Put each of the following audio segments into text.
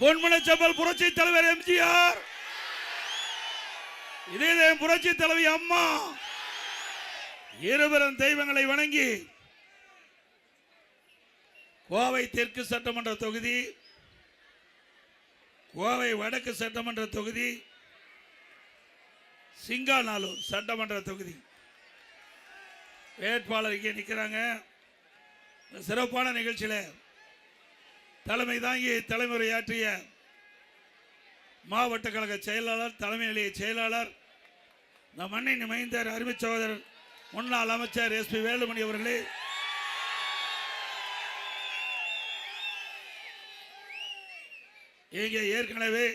பொன்மனச்செம்மல் புரட்சி தலைவர் எம்ஜிஆர், இதே புரட்சி தலைவி அம்மா இருவரும் தெய்வங்களை வணங்கி கோவை தெற்கு சட்டமன்ற தொகுதி, கோவை வடக்கு சட்டமன்ற தொகுதி, சிங்காநல்லூர் சட்டமன்ற தொகுதி வேட்பாளர் இங்கே நிற்கிறாங்க. சிறப்பான நிகழ்ச்சியில் தலைமை தாங்கி தலைமுறையாற்றிய மாவட்ட கழக செயலாளர், தலைமை நிலைய செயலாளர், இந்த மண்ணின் மைந்தர் அருமை சகோதரர் முன்னாள் அமைச்சர் SP வேலுமணி அவர்களே, இங்கே ஏற்கனவே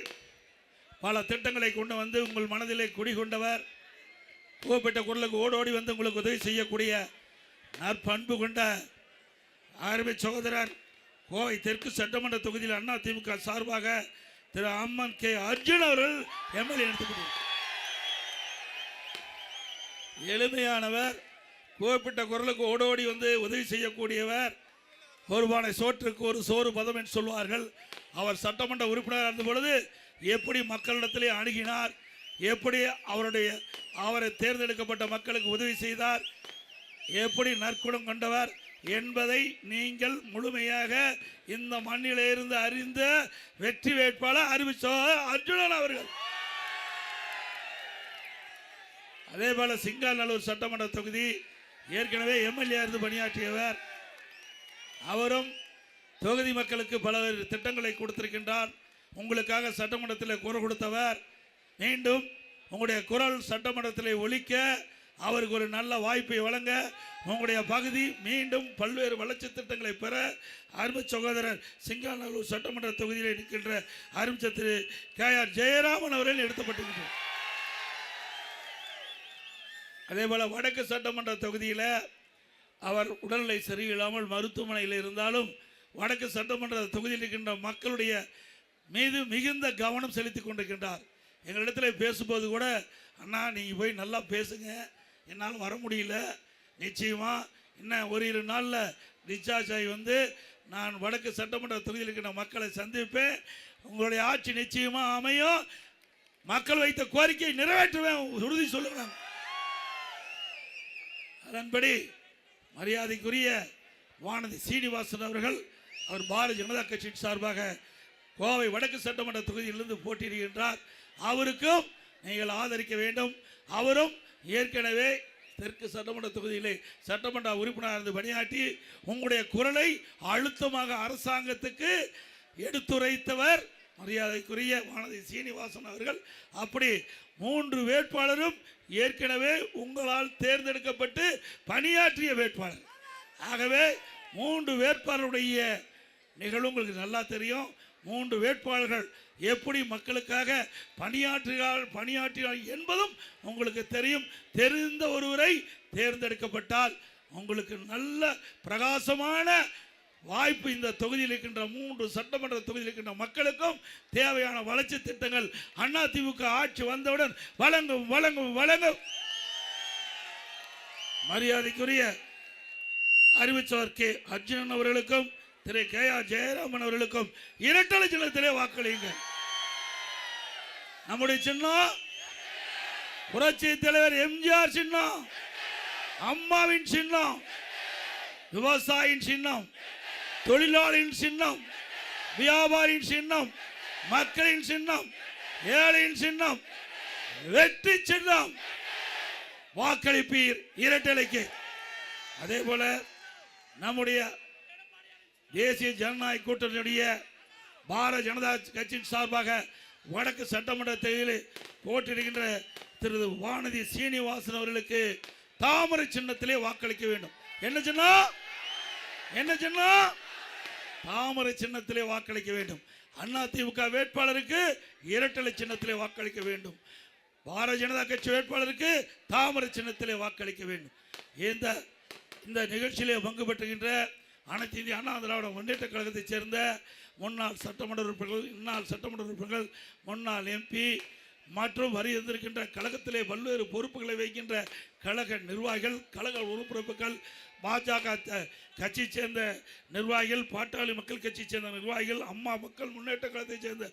பல திட்டங்களை கொண்டு வந்து உங்கள் மனதிலே குடிகொண்டவர், கூப்பிட்ட குரலுக்கு ஓடோடி வந்து உங்களுக்கு உதவி செய்யக்கூடிய நற்பண்பு கொண்ட அருமை சகோதரர், கோவை தெற்கு சட்டமன்ற தொகுதியில் அதிமுக சார்பாக திரு அம்மன் கே அர்ஜுன் அவர்கள் MLA எடுத்துக்கொண்டார். எளிமையானவர், கூப்பிட்ட குரலுக்கு ஓடோடி வந்து உதவி செய்யக்கூடியவர், ஒருபானை சோற்றுக்கு ஒரு சோறு பதம் என்று சொல்வார்கள். அவர் சட்டமன்ற உறுப்பினர் இருந்த பொழுது எப்படி மக்களிடத்திலே அணுகினார், எப்படி அவரை தேர்ந்தெடுக்கப்பட்ட மக்களுக்கு உதவி செய்தார், எப்படி நற்குணம் கொண்டவர் என்பதை நீங்கள் முழுமையாக இந்த மண்ணிலே இருந்து அறிந்த வெற்றி வேட்பாளர் அறிவிச்சார் அர்ஜுனன் அவர்கள். அதே போல சிங்காநல்லூர் சட்டமன்ற தொகுதி ஏற்கனவே MLA இருந்து பணியாற்றியவர், அவரும் தொகுதி மக்களுக்கு பல திட்டங்களை கொடுத்திருக்கின்றார். உங்களுக்காக சட்டமன்றத்தில் குரல் கொடுத்தவர், மீண்டும் உங்களுடைய குரல் சட்டமன்றத்தில் ஒலிக்க அவருக்கு ஒரு நல்ல வாய்ப்பை வழங்க உங்களுடைய பகுதி மீண்டும் பல்வேறு வளர்ச்சி திட்டங்களை பெற அருமை சகோதரர் சிங்காநல்லூர் சட்டமன்ற தொகுதியில் இருக்கின்ற அருமை திரு KR ஜெயராமன் அவர்கள் எடுக்கப்பட்டிருக்கிறார். அதே போல வடக்கு சட்டமன்ற தொகுதியில் அவர் உடல்நிலை சரியில்லாமல் மருத்துவமனையில் இருந்தாலும் வடக்கு சட்டமன்ற தொகுதியில் இருக்கின்ற மக்களுடைய மீது மிகுந்த கவனம் செலுத்தி கொண்டிருக்கின்றார். எங்களிடத்தில் பேசும்போது கூட, அண்ணா நீங்கள் போய் நல்லா பேசுங்க, என்னால் வர முடியல, நிச்சயமாக இன்னும் ஒரு 2 நாளில் டிஸ்சார்ஜ் ஆகி வந்து நான் வடக்கு சட்டமன்ற தொகுதியில் இருக்கிற மக்களை சந்திப்பேன், உங்களுடைய ஆட்சி நிச்சயமாக அமையும், மக்கள் வைத்த கோரிக்கையை நிறைவேற்றுவேன் உறுதி சொல்லுங்க. அதன்படி மரியாதைக்குரிய வானதி சீனிவாசன் அவர்கள், அவர் பாரதிய ஜனதா கட்சியின் சார்பாக கோவை வடக்கு சட்டமன்ற தொகுதியிலிருந்து போட்டியிடுகின்றார். அவருக்கும் நீங்கள் ஆதரிக்க வேண்டும். அவரும் ஏற்கனவே தெற்கு சட்டமன்ற தொகுதியிலே சட்டமன்ற உறுப்பினராக இருந்து பணியாற்றி உங்களுடைய குரலை அழுத்தமாக அரசாங்கத்துக்கு எடுத்துரைத்தவர் மரியாதைக்குரிய வானதி சீனிவாசன் அவர்கள். அப்படி 3 வேட்பாளரும் ஏற்கனவே உங்களால் தேர்ந்தெடுக்கப்பட்டு பணியாற்றிய வேட்பாளர். ஆகவே 3 வேட்பாளருடைய நிகழ்வு உங்களுக்கு நல்லா தெரியும். 3 வேட்பாளர்கள் எப்படி மக்களுக்காக பணியாற்றினார் என்பதும் உங்களுக்கு தெரியும். தெரிந்த ஒருவரை தேர்ந்தெடுக்கப்பட்டால் உங்களுக்கு நல்ல பிரகாசமான வாய்ப்பு இந்த தொகுதியில் இருக்கின்ற 3 சட்டமன்ற தொகுதியில் இருக்கின்ற மக்களுக்கும் தேவையான வளர்ச்சி திட்டங்கள் அதிமுக ஆட்சி வந்தவுடன் வழங்கும் வழங்கும் வழங்கும். மரியாதைக்குரிய அறிவிச்சவர் கே அர்ஜுனன் அவர்களுக்கும் திரு KR ஜெயராமன் அவர்களுக்கும் இரட்டலை சின்னத்திலே வாக்களியுங்கள். நம்முடைய சின்னம் புரட்சி தலைவர் எம்ஜிஆர் சின்னம், அம்மாவின் சின்னம், விவசாயியின் சின்னம், தொழிலாளியின் சின்னம், வியாபாரியின் சின்னம், மக்களின் சின்னம், ஏழையின் சின்னம், வெற்றி சின்னம். வாக்களிப்பீர் இரட்டலைக்கு. அதே போல நம்முடைய தேசிய ஜனநாயக கூட்டணியுடைய பாரதிய ஜனதா கட்சியின் சார்பாக வடக்கு சட்டமன்ற தொகுதியில் போட்டியிடுகின்ற திரு வானதி சீனிவாசன் அவர்களுக்கு தாமரை சின்னத்திலே வாக்களிக்க வேண்டும். என்ன சின்னம்? என்ன சின்னம்? தாமரை சின்னத்திலே வாக்களிக்க வேண்டும். அதிமுக வேட்பாளருக்கு இரட்டலை சின்னத்திலே வாக்களிக்க வேண்டும். பாரதிய ஜனதா கட்சி வேட்பாளருக்கு தாமரை சின்னத்திலே வாக்களிக்க வேண்டும். இந்த நிகழ்ச்சியிலே பங்கு பெற்றுகின்ற அனைத்து இந்திய அண்ணா திராவிட முன்னேற்ற கழகத்தைச் சேர்ந்த முன்னாள் சட்டமன்ற உறுப்பினர்கள், இந்நாள் சட்டமன்ற உறுப்பினர்கள், முன்னாள் MP மற்றும் வரி இருந்திருக்கின்ற கழகத்திலே பல்வேறு பொறுப்புகளை வைக்கின்ற கழக நிர்வாகிகள், கழக உறுப்பினர்கள், பாஜக கட்சி சேர்ந்த நிர்வாகிகள், பாட்டாளி மக்கள் கட்சி சேர்ந்த நிர்வாகிகள், அம்மா மக்கள் முன்னேற்ற கழகத்தை சேர்ந்த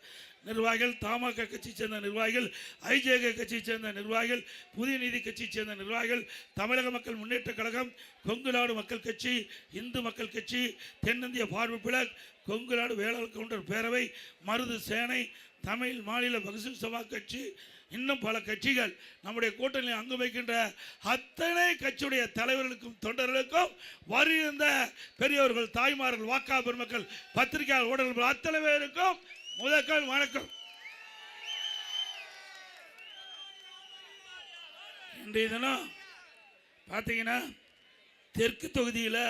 நிர்வாகிகள், தமாக கட்சி சேர்ந்த நிர்வாகிகள், ஐஜேகே கட்சி சேர்ந்த நிர்வாகிகள், புதிய நீதி கட்சி சேர்ந்த நிர்வாகிகள், தமிழக மக்கள் முன்னேற்ற கழகம், கொங்கு நாடு மக்கள் கட்சி, இந்து மக்கள் கட்சி, தென்னிந்திய பார்வை பிளக், கொங்கு நாடு வேளாளர் கவுண்டர் பேரவை, மருது சேனை, தமிழ் மாநில பகுஜன் சமாஜ் கட்சி, இன்னும் பல கட்சிகள் நம்முடைய கூட்டணியில் அங்கு வைக்கின்ற அத்தனை கட்சியுடைய தலைவர்களுக்கும் தொண்டர்களுக்கும் வருகின்ற பெரியவர்கள், தாய்மார்கள், வாக்கா பெருமக்கள், பத்திரிகையாளர், ஊடகங்கள் அத்தனை பேருக்கும் முதற்கண் வணக்கம். இன்றைய தினம் பார்த்தீங்கன்னா தெற்கு தொகுதியில்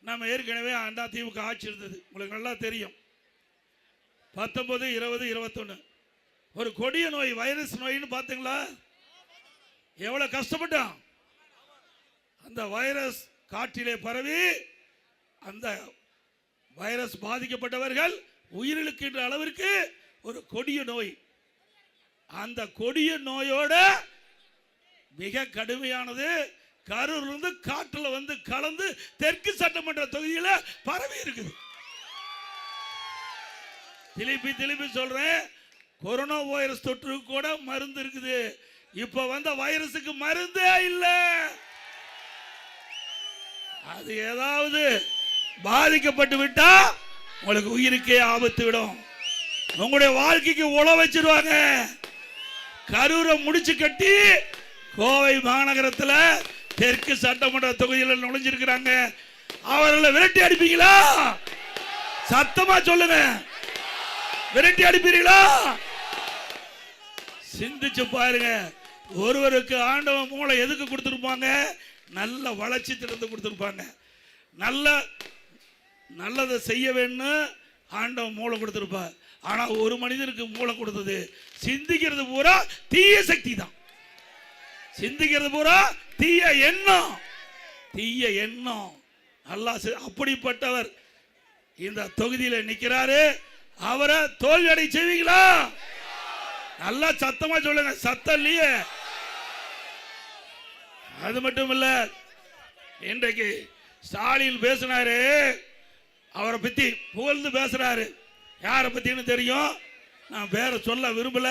நம்ம ஏற்கனவே அதிமுக ஆட்சி இருந்தது, உங்களுக்கு நல்லா தெரியும். 19, 20, 21 ஒரு கொடிய நோய், வைரஸ் நோயின்னு பார்த்தீங்களா? எவ்வளவு கஷ்டப்பட்டோம். அந்த வைரஸ் காற்றிலே பரவி அந்த வைரஸ் பாதிக்கப்பட்டவர்கள் உயிரிழக்கின்ற அளவிற்கு ஒரு கொடிய நோய். அந்த கொடிய நோயோட மிக கடுமையானது கரூர்லேருந்து காற்றில் வந்து கலந்து தெற்கு சட்டமன்ற தொகுதியில் பரவி இருக்குது. திருப்பி சொல்றேன், கொரோனா வைரஸ் தொற்று கூட மருந்து இருக்குது. இப்ப வந்த வைரஸுக்கு மருந்தே இல்லை. அது ஏதாவது பாதிக்கப்பட்டு விட்டா உங்களுக்கு உயிருக்கே ஆபத்து விடும், உங்களுடைய வாழ்க்கைக்கு உழ வச்சிருவாங்க. கரூரை முடிச்சு கட்டி கோவை மாநகரத்தில் தெற்கு சட்டமன்ற தொகுதியில் நுழைஞ்சிருக்கிறாங்க. அவர்களை விரட்டி அடிப்பீங்களா? சத்தமா சொல்லுங்க, விரட்டி அடிப்பீர்களா? சிந்திச்சு பாருங்க. ஒருவருக்கு ஆண்டவன் மூளை எதுக்கு கொடுத்திருப்பாங்க? நல்ல வளர்ச்சி திட்டத்தை கொடுத்திருப்பாங்க. நல்லதை செய்ய வேணும் ஆண்டவன் மூளை கொடுத்திருப்பார். ஆனா ஒரு மனிதனுக்கு மூளை கொடுத்தது சிந்திக்கிறது பூரா தீய சக்தி தான். சிந்திக்கிறது பூரா தீய எண்ணம், தீய எண்ணம். நல்லா அப்படிப்பட்டவர் இந்த தொகுதியில் நிற்கிறாரு. அவரை தோல்வி அடை செய்வீங்களா? நல்லா சத்தமா சொல்லுங்க, சத்தம் இல்லையே. அது மட்டும் இல்ல, இன்றைக்கு ஸ்டாலின் பேசினாரு, அவரை பத்தி புகழ்ந்து பேசுறாரு. யாரை பத்தின்னு தெரியும், நான் பேரை சொல்ல விரும்பல.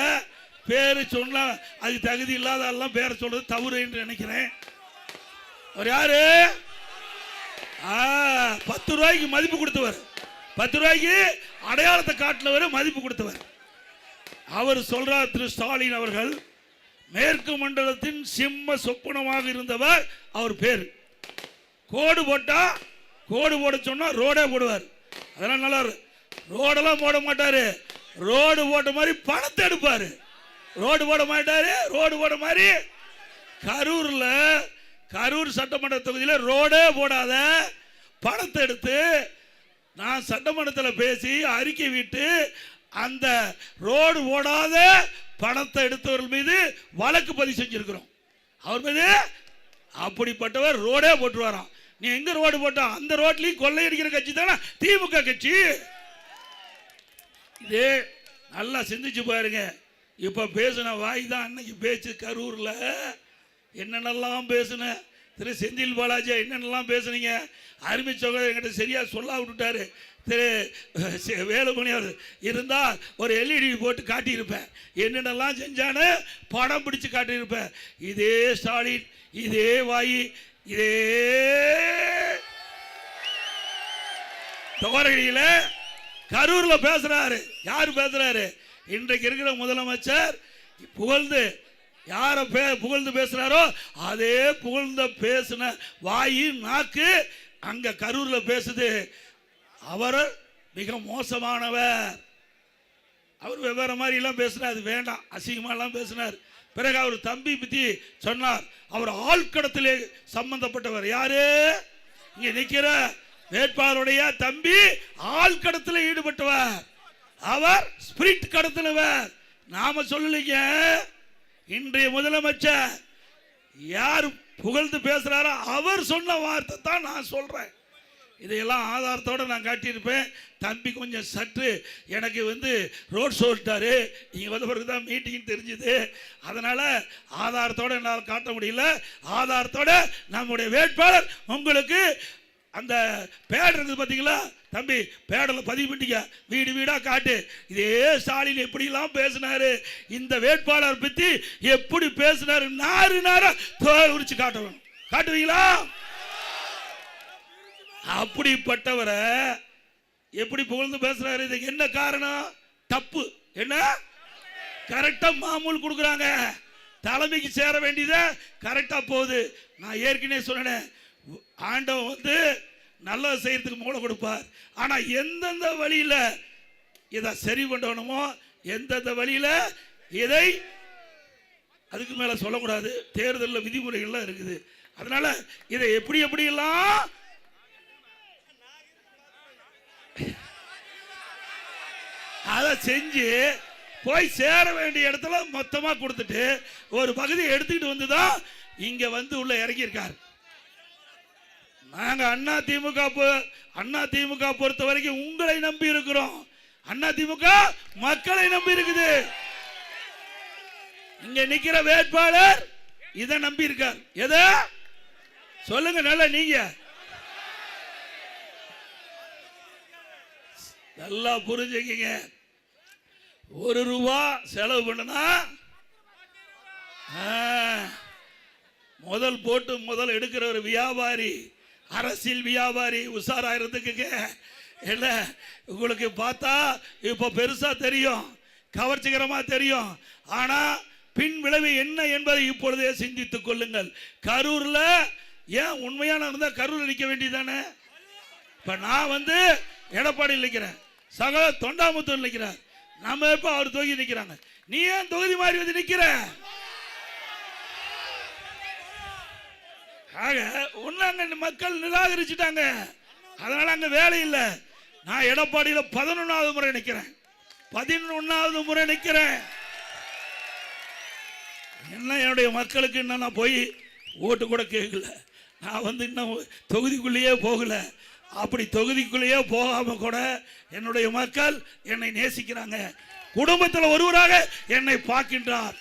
பேரு சொன்ன அது தகுதி இல்லாத எல்லாம் பேரை சொல்றது தவறு என்று நினைக்கிறேன். அவர் யாரு? 10 ரூபாய்க்கு மதிப்பு கொடுத்தவர், 10 ரூபாய்க்கு அடையாளத்தை காட்டினவர், மதிப்பு கொடுத்தவர். அவர் சொல்றார், திரு ஸ்டாலின் அவர்கள் மேற்கு மண்டலத்தின் சிம்ம சொப்பனமாக இருந்தவர். அவர் பேர் கோடு போட்டா, கோடு போட சொன்னா ரோடே போடுவார். அதெல்லாம் நல்லா ரோடெல்லாம் போட மாட்டாரு, ரோடு போட்ட மாதிரி பணத்தை எடுப்பாரு. ரோடு போட மாட்டாரு, ரோடு போட மாதிரி. கரூர் சட்டமன்ற தொகுதியில் ரோடே போடாத பணத்தை எடுத்து நான் சட்டமன்றத்தில் பேசி அறிக்கை விட்டு அந்த ரோடு ஓடாத பணத்தை எடுத்தவர்கள் மீது வழக்கு பதிவு செஞ்சிருக்கிறோம். அவர் மீது அப்படிப்பட்டவர் ரோடே போட்டுருவாராம். நீ எங்க ரோடு போட்டா அந்த ரோட்லயும் கொள்ளையடிக்கிற கட்சி தானே திமுக கட்சி. இதே நல்லா சிந்திச்சு பாருங்க. இப்ப பேசின வாய் தான் அன்னைக்கு பேச்சு. கரூர்ல என்னென்னலாம் பேசுன திரு செந்தில் பாலாஜி, என்னென்னலாம் பேசுனீங்க. அருமை சகோதரர் என்கிட்ட சரியா சொல்ல விட்டுட்டாரு. திரு வேலுமணி அவர் இருந்தால் ஒரு எல்இடி போட்டு காட்டியிருப்பேன், என்னென்னலாம் செஞ்சான்னு படம் பிடிச்சு காட்டியிருப்பேன். இதே ஸ்டாலின், இதே வாயி, இதே தோரடியில கரூர்ல பேசுறாரு. யாரு பேசுறாரு? இன்றைக்கு இருக்கிற முதலமைச்சர் புகழ்ந்து யார புகழ்ந்து பேசுறாரோ அதே புகழ்ந்த பேசின வாயி நாக்கு அங்க கரூர்ல பேசுது. அவர் மிக மோசமானவர். அவர் வெவ்வேறு மாதிரி எல்லாம் பேசினார், அது வேண்டாம், அசிங்கமா எல்லாம் பேசினார். பிறகு அவர் தம்பி பத்தி சொன்னார். அவர் ஆழ்கடத்திலே சம்பந்தப்பட்டவர். யாரு? இங்க நிக்கிற வேட்பாளருடைய தம்பி ஆழ்கடத்தில் ஈடுபட்டவர். அவர் ஸ்பிரிட் கடத்தினவர். நாம சொல்லலைங்க. இன்றைய முதலமைச்சர் யார் புகழ்ந்து பேசுறாரோ அவர் சொன்ன வார்த்தை தான் நான் சொல்றேன். இதையெல்லாம் ஆதாரத்தோடு நான் காட்டியிருப்பேன். தம்பி கொஞ்சம் சற்று எனக்கு ரோட் ஷோட்டாரு, இங்கே வந்த பிறகு தான் மீட்டிங் தெரிஞ்சுது. அதனால் ஆதாரத்தோடு என்னால் காட்ட முடியல. ஆதாரத்தோடு நம்முடைய வேட்பாளர் உங்களுக்கு அந்த பேட் இருக்குது பார்த்தீங்களா தம்பி, பேடில் பதிவு பண்ணிக்க, வீடு வீடாக காட்டு. இதே ஸ்டாலின் எப்படிலாம் பேசினாரு, இந்த வேட்பாளர் பற்றி எப்படி பேசினாரு, நாறு நாரா தோல் உரிச்சு காட்டணும். காட்டுவீங்களா? அப்படிப்பட்டவரை எப்படி புகழ்ந்து பேசுறாரு? இதுக்கு என்ன காரணம்? தப்பு. என்ன கரெக்டா மாமூல் கொடுக்குறாங்க, தலைமைக்கு சேர வேண்டியதை கரெக்டா போகுது. நான் ஏற்கனவே சொன்னேன், ஆண்டவன் நல்லது செய்யறதுக்கு மூளை கொடுப்பார். ஆனா எந்தெந்த வழியில இதை சரி பண்ணணுமோ, எந்தெந்த வழியில இதை அதுக்கு மேல சொல்லக்கூடாது. தேர்தலில் விதிமுறைகள்லாம் இருக்குது. அதனால இதை எப்படி எப்படியெல்லாம் அதை செஞ்சு போய் சேர வேண்டிய இடத்துல மொத்தமா கொடுத்துட்டு ஒரு பகுதியை எடுத்துக்கிட்டு வந்துதான் இங்க உள்ள இறங்கியிருக்காரு. நாங்க அண்ணா திமுக பொறுத்த வரைக்கும் உங்களை நம்பி இருக்கிறோம். அண்ணா திமுக மக்களை நம்பி இருக்குது. இங்க நிக்கிற வேட்பாளர் இதை நம்பி இருக்கார். எதை சொல்லுங்க நல்லா, நீங்க நல்லா புரிஞ்சுக்கீங்க. ₹1 செலவு பண்ணனா முதல் எடுக்கிற ஒரு வியாபாரி, அரசியல் வியாபாரி உஷாராயிருந்துக்குங்க. இல்ல உங்களுக்கு பார்த்தா இப்ப பெருசா தெரியும், கவர்ச்சிகரமா தெரியும். ஆனா பின் விளைவு என்ன என்பதை இப்பொழுதே சிந்தித்துக் கொள்ளுங்கள். கரூர்ல ஏன் உண்மையான இருந்தா கரூர் நிற்க வேண்டியதானே? இப்ப நான் எடப்பாடியில் நிற்கிறேன், சகல தொண்டாமுத்தூர் நிற்கிறார், நம்ம இப்ப அவர் தொகுதி நிற்கிறாங்க. நீ ஏன் தொகுதி மாறி நிற்கிற? ஆக அங்க மக்கள் நிராகரிச்சுட்டாங்க. அதனால அங்க வேலை இல்லை. நான் எடப்பாடியில் 11வது முறை நிற்கிறேன், 11வது முறை நிற்கிறேன். என்ன என்னுடைய மக்களுக்கு இன்னும் நான் போய் ஓட்டு கூட கேட்கல. நான் இன்னும் தொகுதிக்குள்ளேயே போகல. அப்படி தொகுதிக்குள்ளேயே போகாம கூட என்னுடைய மக்கள் என்னை நேசிக்கிறாங்க. குடும்பத்தில் ஒருவராக என்னை பார்க்கின்றார்.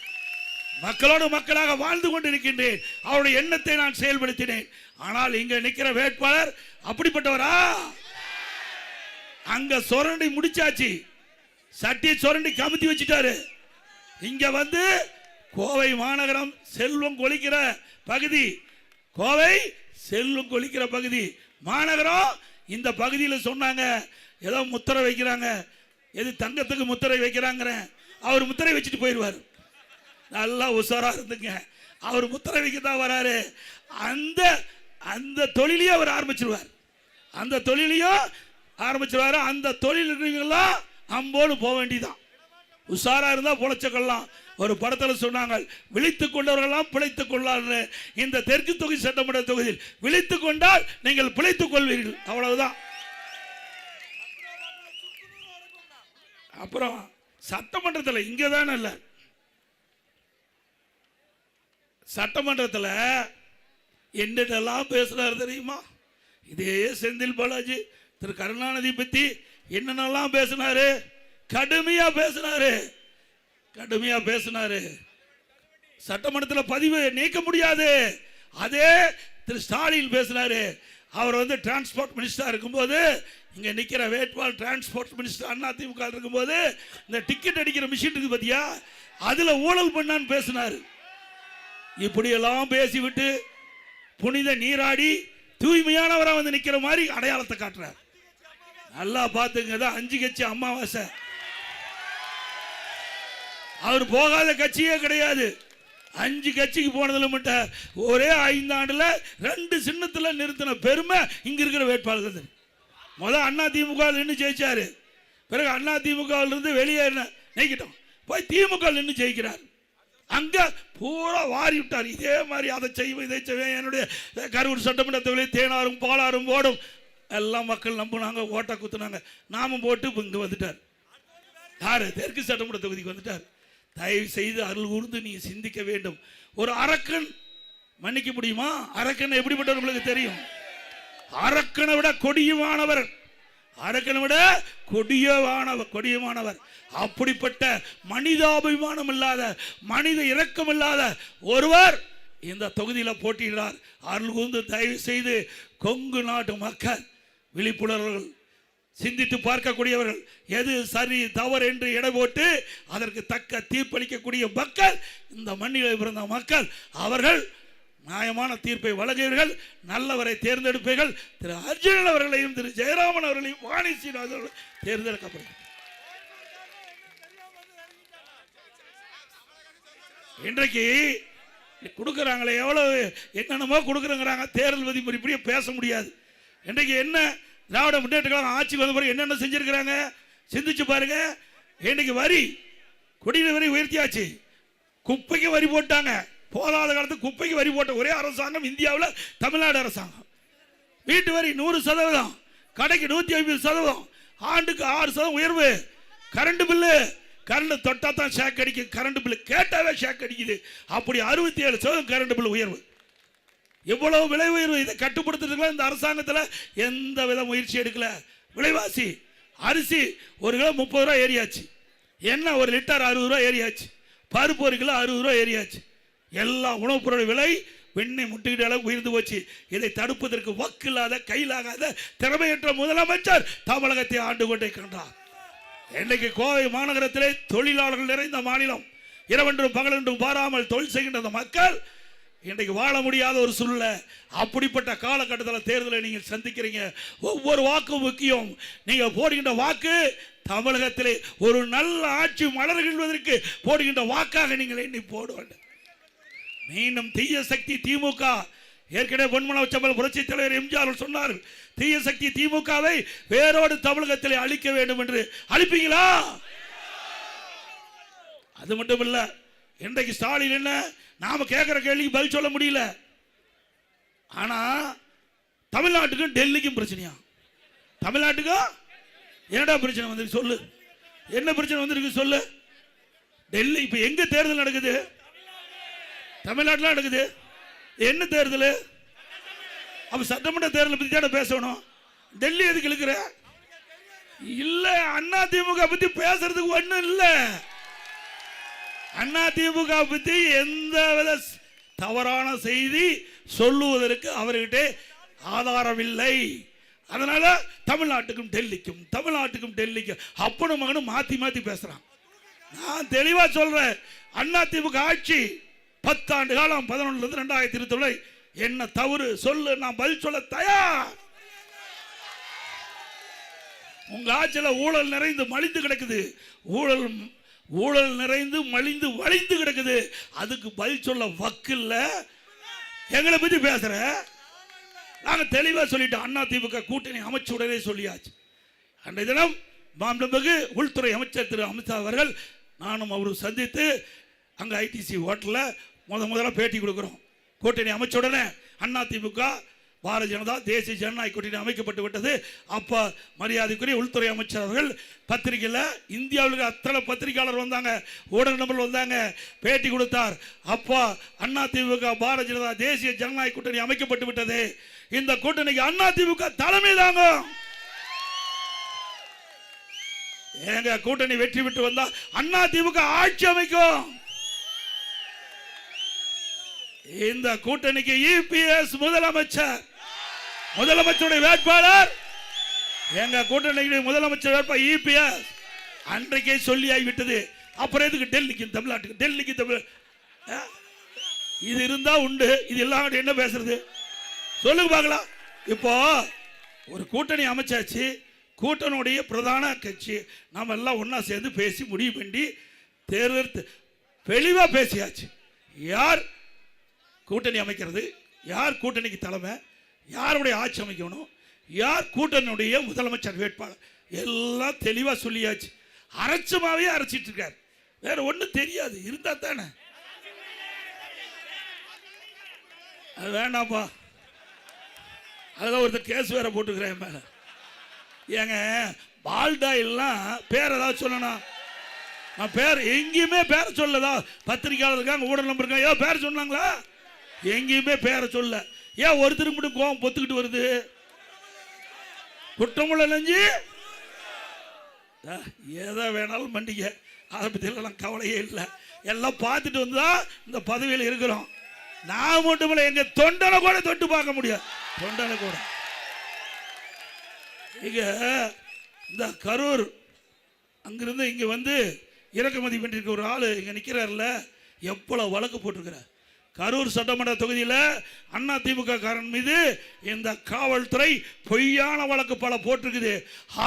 மக்களோடு மக்களாக வாழ்ந்து கொண்டிருக்கின்றேன். அவருடைய எண்ணத்தை நான் செயல்படுத்தினேன். ஆனால் இங்க நிக்கிற வேட்பாளர் அப்படிப்பட்டவரா? அங்க சுரண்டி முடிச்சாச்சு, சட்டியை சுரண்டி கமுத்தி வச்சுட்டாரு. இங்க கோவை மாநகரம் செல்வம் கொளிக்கிற பகுதி, கோவை செல்வம் கொளிக்கிற பகுதி மாநகரம். இந்த பகுதியில் சொன்னாங்க ஏதோ முத்திரை வைக்கிறாங்க, எது தங்கத்துக்கு முத்திரை வைக்கிறாங்க. அவர் முத்திரை வச்சுட்டு போயிடுவார். நல்லா உஷாரா இருந்துங்க, அவர் முத்திரை வைக்கத்தான் வராரு. அந்த அந்த தொழிலையே அவர் ஆரம்பிச்சிருவார். அந்த தொழிலையும் ஆரம்பிச்சிருவாரு. அந்த தொழில் இருக்கிறவங்களாம் அம்போடு போக வேண்டியதான். உஷாரா இருந்தா பொழைச்சக்கொள்ளலாம். ஒரு படத்தில் சொன்னாங்க, விழித்துக் கொண்டவர்களெல்லாம் பிழைத்துக் கொள்ளாரு. இந்த தெற்கு தொகுதி சட்டமன்ற தொகுதியில் விழித்துக் கொண்டால் நீங்கள் பிழைத்துக் கொள்வீர்கள், அவ்வளவுதான். அப்புறம் சட்டமன்றத்தில் இங்கதான் இல்ல, சட்டமன்றத்தில் என்னென்னலாம் பேசுறாரு தெரியுமா? இதே செந்தில் பாலாஜி திரு கருணாநிதி பத்தி என்னென்னலாம் பேசினாரு, கடுமையா பேசினாரு. சட்டமன்றத்தில் பதிவு நீக்க முடியாது. அதே திரு ஸ்டாலின் பேசினாரு. அவர் டிரான்ஸ்போர்ட் மினிஸ்டர் இருக்கும்போது, இங்க நிக்கிற வேட்பாளர் டிரான்ஸ்போர்ட் மினிஸ்டர் அண்ணா திமுக இருக்கும்போது, இந்த டிக்கெட் அடிக்கிற மிஷின் இருக்கு பாத்தியா, அதுல ஊழல் பண்ணான்னு பேசினாரு. இப்படியெல்லாம் பேசிவிட்டு புனித நீராடி தூய்மையானவரா நிக்கிற மாதிரி அடையாளத்தை காட்டுறார். நல்லா பாத்துங்க, 5 கட்சி அமாவாசை. அவர் போகாத கட்சியே கிடையாது. 5 கட்சிக்கு போனதுல மட்டும் ஒரே 5 ஆண்டுல 2 சின்னத்துல நிறுத்தின பெருமை இங்க இருக்கிற வேட்பாளர்கள். முதல் அண்ணா திமுக நின்று ஜெயிச்சாரு, பிறகு அண்ணா திமுக இருந்து வெளியேறின நீக்கிட்டோம், போய் திமுக நின்று ஜெயிக்கிறார். அங்க பூரா வாரி விட்டார். இதே மாதிரி அதை செய்வோம் இதை செய்வேன். என்னுடைய கரூர் சட்டமன்ற தொகுதியில் தேனாரும் பாலாரும் ஓடும் எல்லாம் மக்கள் நம்பினாங்க, ஓட்ட குத்துனாங்க. நாமும் போட்டு இங்க வந்துட்டார். யாரு? தெற்கு சட்டமன்ற தொகுதிக்கு வந்துட்டார். தயவு செய்து அருள் கூர்ந்து நீ சிந்திக்க வேண்டும். ஒரு அரக்கன் மன்னிக்க முடியுமா? அரக்கன் எப்படிப்பட்டவர்களுக்கு தெரியும். அரக்கனை விட கொடியமானவர், அரக்கனை விட கொடியமானவர். அப்படிப்பட்ட மனிதாபிமானம் இல்லாத, மனித இரக்கம் இல்லாத ஒருவர் இந்த தொகுதியில் போட்டியிடார். அருள் கூர்ந்து தயவு செய்து கொங்கு நாட்டு மக்கள் விழிப்புணர்வுகள், சிந்தித்து பார்க்கக்கூடியவர்கள், எது சரி தவறு என்று எடை போட்டு அதற்கு தக்க தீர்ப்பளிக்கக்கூடிய மக்கள், இந்த மண்ணில் பிறந்த மக்கள், அவர்கள் நியாயமான தீர்ப்பை வழங்குவீர்கள், நல்லவரை தேர்ந்தெடுப்பீர்கள். திரு அர்ஜுனன் அவர்களையும் திரு ஜெயராமன் அவர்களையும் வாணி சீனிவாசன் தேர்ந்தெடுக்கப்படுகிறார். இன்றைக்கு கொடுக்குறாங்களே, எவ்வளவு என்னென்னமோ கொடுக்குறேங்கிறாங்க. தேர்தல் விதிமுறை இப்படியே பேச முடியாது. இன்றைக்கு என்ன திராவிட முன்னேற்ற கழகம் ஆட்சி வந்த பிறகு என்னென்ன செஞ்சிருக்கிறாங்க சிந்திச்சு பாருங்க. இன்னைக்கு வரி, குடிநீர் வரி உயர்த்தியாச்சு, குப்பைக்கு வரி போட்டாங்க. போதாத காலத்துக்கு குப்பைக்கு வரி போட்ட ஒரே அரசாங்கம் இந்தியாவில் தமிழ்நாடு அரசாங்கம். வீட்டு வரி 100%, கடைக்கு 150%, ஆண்டுக்கு 6% உயர்வு. கரண்ட் பில்லு, கரண்ட் தொட்டா தான் ஷேக் அடிக்குது, கரண்ட் பில்லு கேட்டாவே ஷேக் அடிக்குது. அப்படி 67% கரண்ட் பில் உயர்வு. எவ்வளவு விலை உயர்வு! இதை கட்டுப்படுத்துறதுக்குள்ள இந்த அரசாங்கத்தில் எந்த வித முயற்சி எடுக்கல. விலைவாசி அரிசி 1 கிலோ 30 ரூபா ஏறியாச்சு, எண்ணெய் 1 லிட்டர் 60 ரூபா ஏறியாச்சு, பருப்பு 1 கிலோ 60 ரூபா ஏறியாச்சு. எல்லா உணவுப் பொருள் விலை வெண்ணெய் முட்டுக்கிட்ட அளவு உயர்ந்து போச்சு. இதை தடுப்பதற்கு வக்கில்லாத, கையிலாகாத, திறமையற்ற முதலமைச்சர் தமிழகத்தை ஆண்டு கொண்டே கண்டார். இன்றைக்கு கோவை மாநகரத்திலே தொழிலாளர்கள் நிறைந்த மாநிலம். இரவென்றும் பகலென்றும் பாராமல் தொழில் செய்கின்ற மக்கள் இன்றைக்கு வாழ முடியாத ஒரு சூழ்நிலை. அப்படிப்பட்ட காலகட்டத்தில் தேர்தலை நீங்கள் சந்திக்கிறீங்க. ஒவ்வொரு வாக்கும் முக்கியம். நீங்கள் போடுகின்ற வாக்கு தமிழகத்திலே ஒரு நல்ல ஆட்சி மலர்கின்றதற்கு போடுகின்ற வாக்காக நீங்கள் எண்ணி போட வேண்டும். மீண்டும் தீய சக்தி திமுக, ஏற்கனவே பொன்மனச்சம்பல் புரட்சி தலைவர் எம்ஜிஆர் சொன்னார், தீய சக்தி திமுகவை வேரோடு தமிழகத்தில் அழிக்க வேண்டும் என்று. அழிப்பீங்களா? அது மட்டும் இல்ல, இன்றைக்கு ஸ்டாலின் என்ன, நாம கேட்கிற கேள்விக்கு பதில் சொல்ல முடியல. ஆனா தமிழ்நாட்டுக்கும் டெல்லிக்கும் பிரச்சனையா? தமிழ்நாட்டுக்கும் என்னடா பிரச்சனை வந்து சொல்லு, என்ன பிரச்சனை வந்திருக்கு சொல்லு. டெல்லி இப்ப எங்க தேர்தல் நடக்குது? தமிழ்நாட்டில் நடக்குது. என்ன தேர்தல்? அப்ப சட்டமன்ற தேர்தல் பத்தி தானே பேசணும். டெல்லி எதுக்கு இழுக்கிற? இல்ல, அண்ணா திமுக பத்தி பேசுறதுக்கு ஒண்ணும் இல்ல. அண்ணா திமுக பத்தி எந்த வித தவறான செய்தி சொல்லுவதற்கு அவர்கிட்ட ஆதாரம் இல்லை. அதனால தமிழ்நாட்டுக்கும் டெல்லிக்கும், தமிழ்நாட்டுக்கும் டெல்லிக்கும் அப்பனும் மகனும் மாத்தி மாத்தி பேசுறான். நான் தெளிவா சொல்றேன், அண்ணா திமுக ஆட்சி 10 ஆண்டு காலம் 11 2029 என்ன தவறு சொல்லு, நான் பதில் சொல்ல தயார். உங்க ஆட்சியில் ஊழல் நிறைந்து மலிந்து கிடக்குது, ஊழல் நிறைந்து மலிந்து வழிந்து கிடக்குது. அதுக்கு பதில் சொல்ல வக்கில்ல. எங்களை பத்தி பேசுற, நாங்க தெளிவா சொல்லிட்டோம். அண்ணா திமுக கூட்டணி அமைச்ச உடனே சொல்லியாச்சு. அன்றைய தினம் மாண்புமிகு உள்துறை அமைச்சர் திரு அமித்ஷா அவர்கள் நானும் அவரும் சந்தித்து அங்க ஐடிசி ஹோட்டலில் முதல்ல பேட்டி கொடுக்கிறோம். கூட்டணி அமைச்ச உடனே அண்ணா திமுக பாரதிய ஜனதா தேசிய ஜனநாயக கூட்டணி அமைக்கப்பட்டு விட்டது. அப்ப மரியாதைக்குரிய உள்துறை அமைச்சர் அவர்கள் பத்திரிகையில் இந்தியாவில் அத்தனை பத்திரிகையாளர் வந்தாங்க, ஊடக நபர்கள் வந்தாங்க, பேட்டி கொடுத்தார். அப்பா அண்ணா திமுக பாரதிய ஜனதா தேசிய ஜனநாயக கூட்டணி அமைக்கப்பட்டு விட்டது, இந்த கூட்டணிக்கு அண்ணா திமுக தலைமை தாங்க. எங்க கூட்டணி வெற்றி பெற்று வந்தா அண்ணா திமுக ஆட்சி அமைக்கும். இந்த கூட்டணிக்கு இபிஎஸ் முதலமைச்சருடைய வேட்பாளர், எங்க கூட்டணிக்கு முதலமைச்சர் வேட்பாளர் இபிஎஸ். அன்றைக்கே சொல்லி ஆகிவிட்டது. அப்புறம் எதுக்கு டெல்லிக்கு தமிழ்நாட்டுக்கு, டெல்லிக்கு தமிழ் இது இருந்தா உண்டு, இது எல்லாம் என்ன பேசுறது சொல்லுங்க பார்க்கலாம். இப்போ ஒரு கூட்டணி அமைச்சாச்சு, கூட்டணியுடைய பிரதான கட்சி நாம எல்லாம் ஒன்னா சேர்ந்து பேசி முடிவு பண்ணி தேர்தல் தெளிவா பேசியாச்சு. யார் கூட்டணி அமைக்கிறது, யார் கூட்டணிக்கு தலைமை, யாருடைய ஆட்சி அமைக்கணும், யார் கூட்டணியுடைய முதலமைச்சர் வேட்பாளர், எல்லாம் தெளிவா சொல்லியாச்சு. அரைச்சமாவே அரைச்சிட்டு இருக்காரு, வேற ஒன்றும் தெரியாது. இருந்தா தானே அது வேண்டாம்ப்பா. அதுதான் ஒருத்தர் கேஸ் வேற போட்டுக்கிறேன் மேல. ஏங்க பால்டா எல்லாம் பேர் ஏதாவது சொல்லணும். நான் பேர் எங்கேயுமே பேரை சொல்லதா, பத்திரிகையாளர் இருக்காங்க, ஊடக நம்பர் இருக்காங்க, ஏதோ பேர் சொன்னாங்களா? எங்கேயுமே பேரை சொல்ல. ஏன் ஒருத்தருக்கு மட்டும் கோவம் பொத்துக்கிட்டு வருது? குற்றமுள்ள நெஞ்சு எதை வேணாலும் மண்டிக்க, அதை பற்றியெல்லாம் கவலையே இல்லை. எல்லாம் பார்த்துட்டு வந்தா இந்த பதவியில் இருக்கிறோம். நான் மட்டும் இல்லை, எங்க தொண்டனை கூட தொட்டு பார்க்க முடியாது. தொண்டனை கூட இங்க இந்த கரூர் அங்கிருந்து இங்க வந்து இறக்குமதி பண்ணிருக்க ஒரு ஆளு இங்க நிக்கிறார்ல, எவ்வளவு வழக்கு போட்டிருக்கிறார். கரூர் சட்டமன்ற தொகுதியில் அண்ணா திமுக காரன் மீது இந்த காவல்துறை பொய்யான வழக்கு பல போட்டிருக்குது.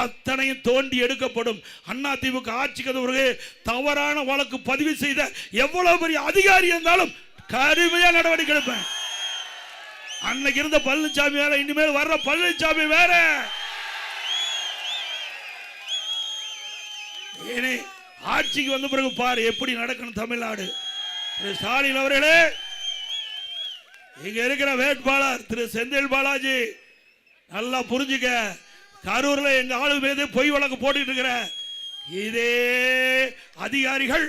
அத்தனையும் தோண்டி எடுக்கப்படும். அண்ணா திமுக ஆட்சிக்கு பிறகு தவறான வழக்கு பதிவு செய்த எவ்வளவு பெரிய அதிகாரி இருந்தாலும் கடுமையா நடவடிக்கை எடுப்பேன். அன்னைக்கு இருந்த பழனிசாமி வேற, இனிமேல் வர்ற பழனிசாமி வேற. ஆட்சிக்கு வந்த பிறகு பாரு எப்படி நடக்கணும் தமிழ்நாடு. ஸ்டாலின் அவர்களே, இங்க இருக்கிற வேட்பாளர் திரு செந்தில் பாலாஜி நல்லா புரிஞ்சுக்க. கரூர்ல எங்க ஆளு மீது பொய் வழக்கு போட்டுட்டு இருக்கிற இதே அதிகாரிகள்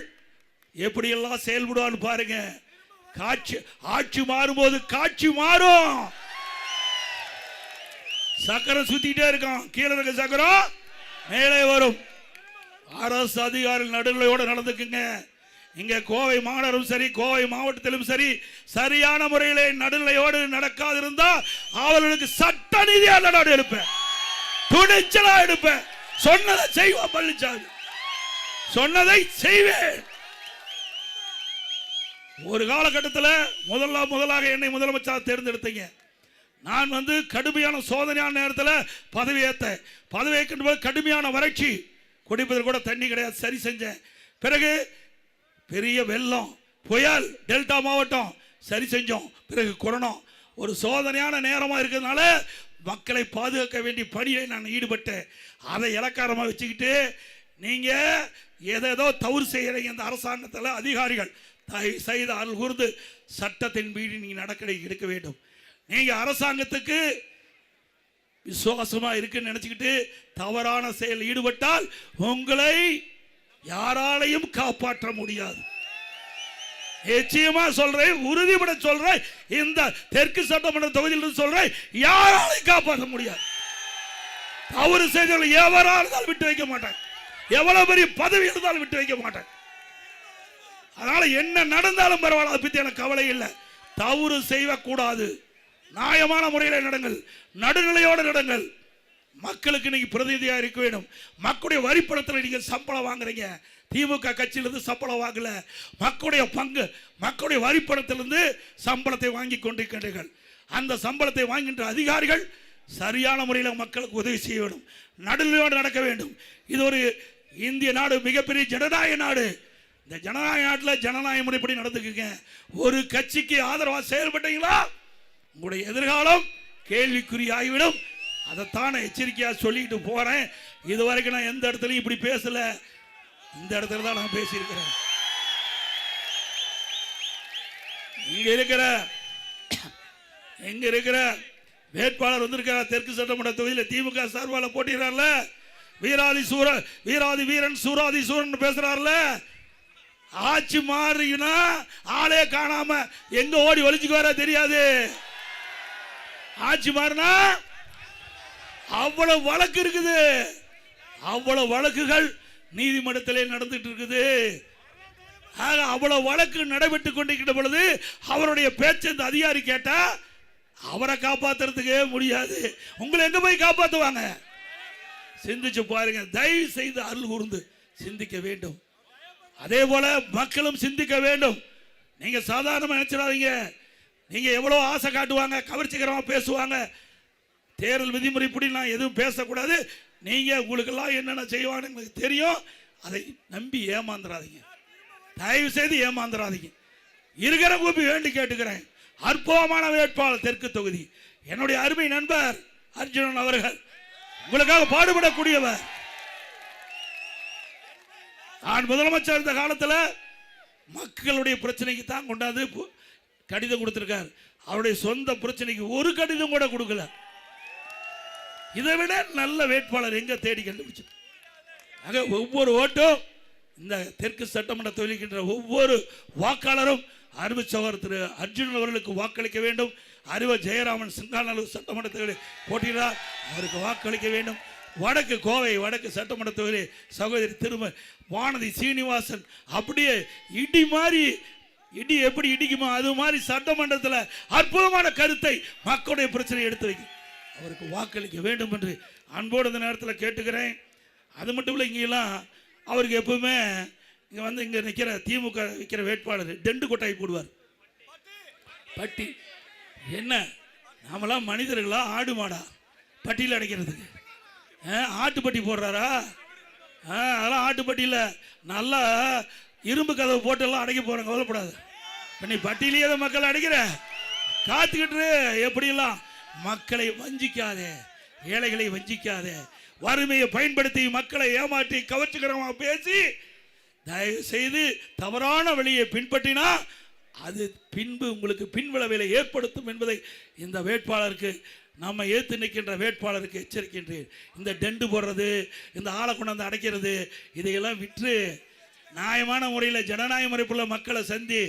எப்படி எல்லாம் செயல்படுவான்னு பாருங்க. ஆட்சி மாறும்போது காட்சி மாறும். சக்கரம் சுத்திட்டே இருக்கும், கீழே இருக்க சக்கரம் மேலே வரும். அரசு அதிகாரிகள் நடுநிலையோடு நடந்துக்குங்க. இங்க கோவை மாநகரும் சரி, கோவை மாவட்டத்திலும் சரி, சரியான முறையிலே நடுநிலையோடு நடக்காதிருந்தா அவர்களுக்கு சட்ட ரீதியாக நடவடிக்கை எடுப்பேன், துணிச்சலா எடுப்பேன். சொன்னதை செய்வோம் பழனிசாமி, சொன்னதை செய்வேன். ஒரு காலகட்டத்தில் முதலாக என்னை முதலமைச்சர் தேர்ந்தெடுத்தீங்க. நான் வந்து கடுமையான சோதனையான நேரத்தில் பதவி ஏற்றேன். பதவி ஏற்கின்ற கடுமையான வறட்சி, குடிப்பதற்கு கூட தண்ணி கிடையாது, சரி செஞ்சேன். பிறகு பெரிய வெள்ளம், புயல், டெல்டா மாவட்டம் சரி செஞ்சோம். பிறகு கொரோனா, ஒரு சோதனையான நேரமாக இருக்கிறதுனால மக்களை பாதுகாக்க வேண்டிய பணியை நான் ஈடுபட்டேன். அதை இலக்காரமாக வச்சுக்கிட்டு நீங்கள் ஏதேதோ தவறு செய்கிறீங்க. இந்த அரசாங்கத்தில் அதிகாரிகள் தயவு செய்து அருள் கூர்ந்து சட்டத்தின் மீது நீங்கள் நடவடிக்கை எடுக்க வேண்டும். நீங்கள் அரசாங்கத்துக்கு விசுவாசமாக இருக்குன்னு நினச்சிக்கிட்டு தவறான செயல் ஈடுபட்டால் உங்களை யாராலையும் காப்பாற்ற முடியாது. நிச்சயமா சொல்றேன், உறுதிபட சொல்றேன். இந்த தெற்கு சட்டமன்ற தொகுதியில் சொல்றேன், யாராலையும் காப்பாற்ற முடியாது. தவறு செய்தவர்கள் எவரால் விட்டு வைக்க மாட்டேன், எவ்வளவு பெரிய பதவி இருந்தாலும் விட்டு வைக்க மாட்டேன். அதனால என்ன நடந்தாலும் பரவாயில்ல, அதை பத்தி எனக்கு கவலை இல்லை. தவறு செய்யக்கூடாது, நியாயமான முறையில் நடங்கள், நடுநிலையோடு நடங்கள். மக்களுக்கு நீங்க பிரதிநிதியா இருக்க வேண்டும். மக்களுடைய வரிப்பணத்தில் நீங்க சம்பளம் வாங்குறீங்க. திமுக கட்சியிலிருந்து சம்பளம் வாங்கல, மக்களுடைய பங்கு, மக்களுடைய வரிப்பணத்திலிருந்து சம்பளத்தை வாங்கி கொண்டிருக்கின்றீர்கள். அந்த சம்பளத்தை வாங்குகின்ற அதிகாரிகள் சரியான முறையில் மக்களுக்கு உதவி செய்ய வேண்டும், நடுநிலையோடு நடக்க வேண்டும். இது ஒரு இந்திய நாடு, மிகப்பெரிய ஜனநாயக நாடு. இந்த ஜனநாயக நாட்டில் ஜனநாயக முறைப்படி நடந்துக்குங்க. ஒரு கட்சிக்கு ஆதரவாக செயல்பட்டீங்களா உங்களுடைய எதிர்காலம் கேள்விக்குறியாகிவிடும். அதைத்தான் எச்சரிக்கையா சொல்லிட்டு போறேன். இதுவரைக்கும் நான் எந்த இடத்துலையும் இப்படி பேசல, இந்த இடத்துல தான் நான் பேசியிருக்கிறேன். இங்க இருக்கிற வேட்பாளர் வந்திருக்கிறார். தெற்கு சட்டமன்ற தொகுதியில் திமுக சார்பால் போட்டிடுறார்ல, வீராதி வீரன் சூராதி சூரன் பேசுறாருல. ஆட்சி மாறினா ஆளே காணாம எங்க ஓடி ஒளிச்சுக்கு வர தெரியாது. ஆட்சி மாறினா அவ்வளவு வழக்கு இருக்குது, அவ்வளவு வழக்குகள் நீதிமன்றத்திலே நடந்துட்டு இருக்குது. அவ்வளவு வழக்கு நடைபெற்றுக் கொண்டிருக்கிற பொழுது அவருடைய பேச்சு இந்த அதிகாரி கேட்டா அவரை காப்பாத்துறதுக்கே முடியாது. உங்களை எங்க போய் காப்பாத்துவாங்க? சிந்திச்சு பாருங்க. தயவு செய்து அருள் கூர்ந்து சிந்திக்க வேண்டும். அதே போல மக்களும் சிந்திக்க வேண்டும். நீங்க சாதாரணமா நினைச்சிடாதீங்க. நீங்க எவ்வளவு ஆசை காட்டுவாங்க, கவர்ச்சிகரமா பேசுவாங்க. தேர்தல் விதிமுறைப்படி நான் எதுவும் பேசக்கூடாது. நீங்க உங்களுக்கெல்லாம் என்னென்ன செய்வாங்கன்னு எனக்கு தெரியும். அதை நம்பி ஏமாந்துடாதீங்க, தயவு செய்து ஏமாந்துடாதீங்க. இருக்கிற கூப்பி வேண்டி கேட்டுக்கிறேன். அற்புதமான வேட்பாளர் தெற்கு தொகுதி என்னுடைய அருமை நண்பர் அர்ஜுனன் அவர்கள், உங்களுக்காக பாடுபடக்கூடியவர். நான் முதலமைச்சர் இருந்த காலத்தில் மக்களுடைய பிரச்சனைக்கு தான் கொண்டாந்து கடிதம் கொடுத்திருக்கார். அவருடைய சொந்த பிரச்சனைக்கு ஒரு கடிதம் கூட கொடுக்கல. இதை விட நல்ல வேட்பாளர் எங்க தேடி கண்டுபிடிச்சு? ஒவ்வொரு ஓட்டும் இந்த தெற்கு சட்டமன்ற தொகுதிக்கின்ற ஒவ்வொரு வாக்காளரும் அருமை சகோதரர் திரு அர்ஜுனன் அவர்களுக்கு வாக்களிக்க வேண்டும். அறிவ ஜெயராமன் சிங்காநல்லூர் சட்டமன்ற தொகுதியில் போட்டியிடார். அவருக்கு வாக்களிக்க வேண்டும். வடக்கு கோவை வடக்கு சட்டமன்ற தொகுதியில் சகோதரி திரும்ப வானதி சீனிவாசன் அப்படியே இடி மாதிரி, இடி எப்படி இடிக்குமோ அது மாதிரி சட்டமன்றத்தில் அற்புதமான கருத்தை மக்களுடைய பிரச்சனை எடுத்து வைக்கும். அவருக்கு வாக்களிக்க வேண்டும் என்று அன்போடு இந்த நேரத்தில் கேட்டுக்கிறேன். அது மட்டும் இல்லை, இங்கெல்லாம் அவருக்கு எப்பவுமே இங்கே வந்து இங்கே நிற்கிற திமுக விற்கிற வேட்பாளர் டெண்டு கொட்டாய் போடுவார். பட்டி என்ன நாமெல்லாம் மனிதர்களா ஆடு மாடா பட்டியில் அடைக்கிறதுக்கு? ஆட்டுப்பட்டி போடுறாரா? அதெல்லாம் ஆட்டுப்பட்டியில் நல்லா இரும்பு கதவை போட்டெல்லாம் அடைக்க போகிறாங்க. கவலைப்படாது. இப்போ நீ பட்டியிலேயே மக்கள் அடைக்கிற காத்துக்கிட்டு எப்படியெல்லாம் மக்களை வஞ்சிக்காதே, ஏழைகளை வஞ்சிக்காதே, வறுமையை பயன்படுத்தி மக்களை ஏமாற்றி கவர்ச்சிகரமாக பேசி தயவு செய்து தவறான வழியை பின்பற்றினா அது பின்பு உங்களுக்கு பின்விளைவை ஏற்படுத்தும் என்பதை இந்த வேட்பாளருக்கு, நம்ம ஏற்று நிற்கின்ற வேட்பாளருக்கு எச்சரிக்கின்றேன். இந்த டெண்டு போடுறது, இந்த ஆளை கொண்டாந்து அடைக்கிறது, இதையெல்லாம் விற்று நியாயமான முறையில் ஜனநாயக முறைப்புள்ள மக்களை சந்தி.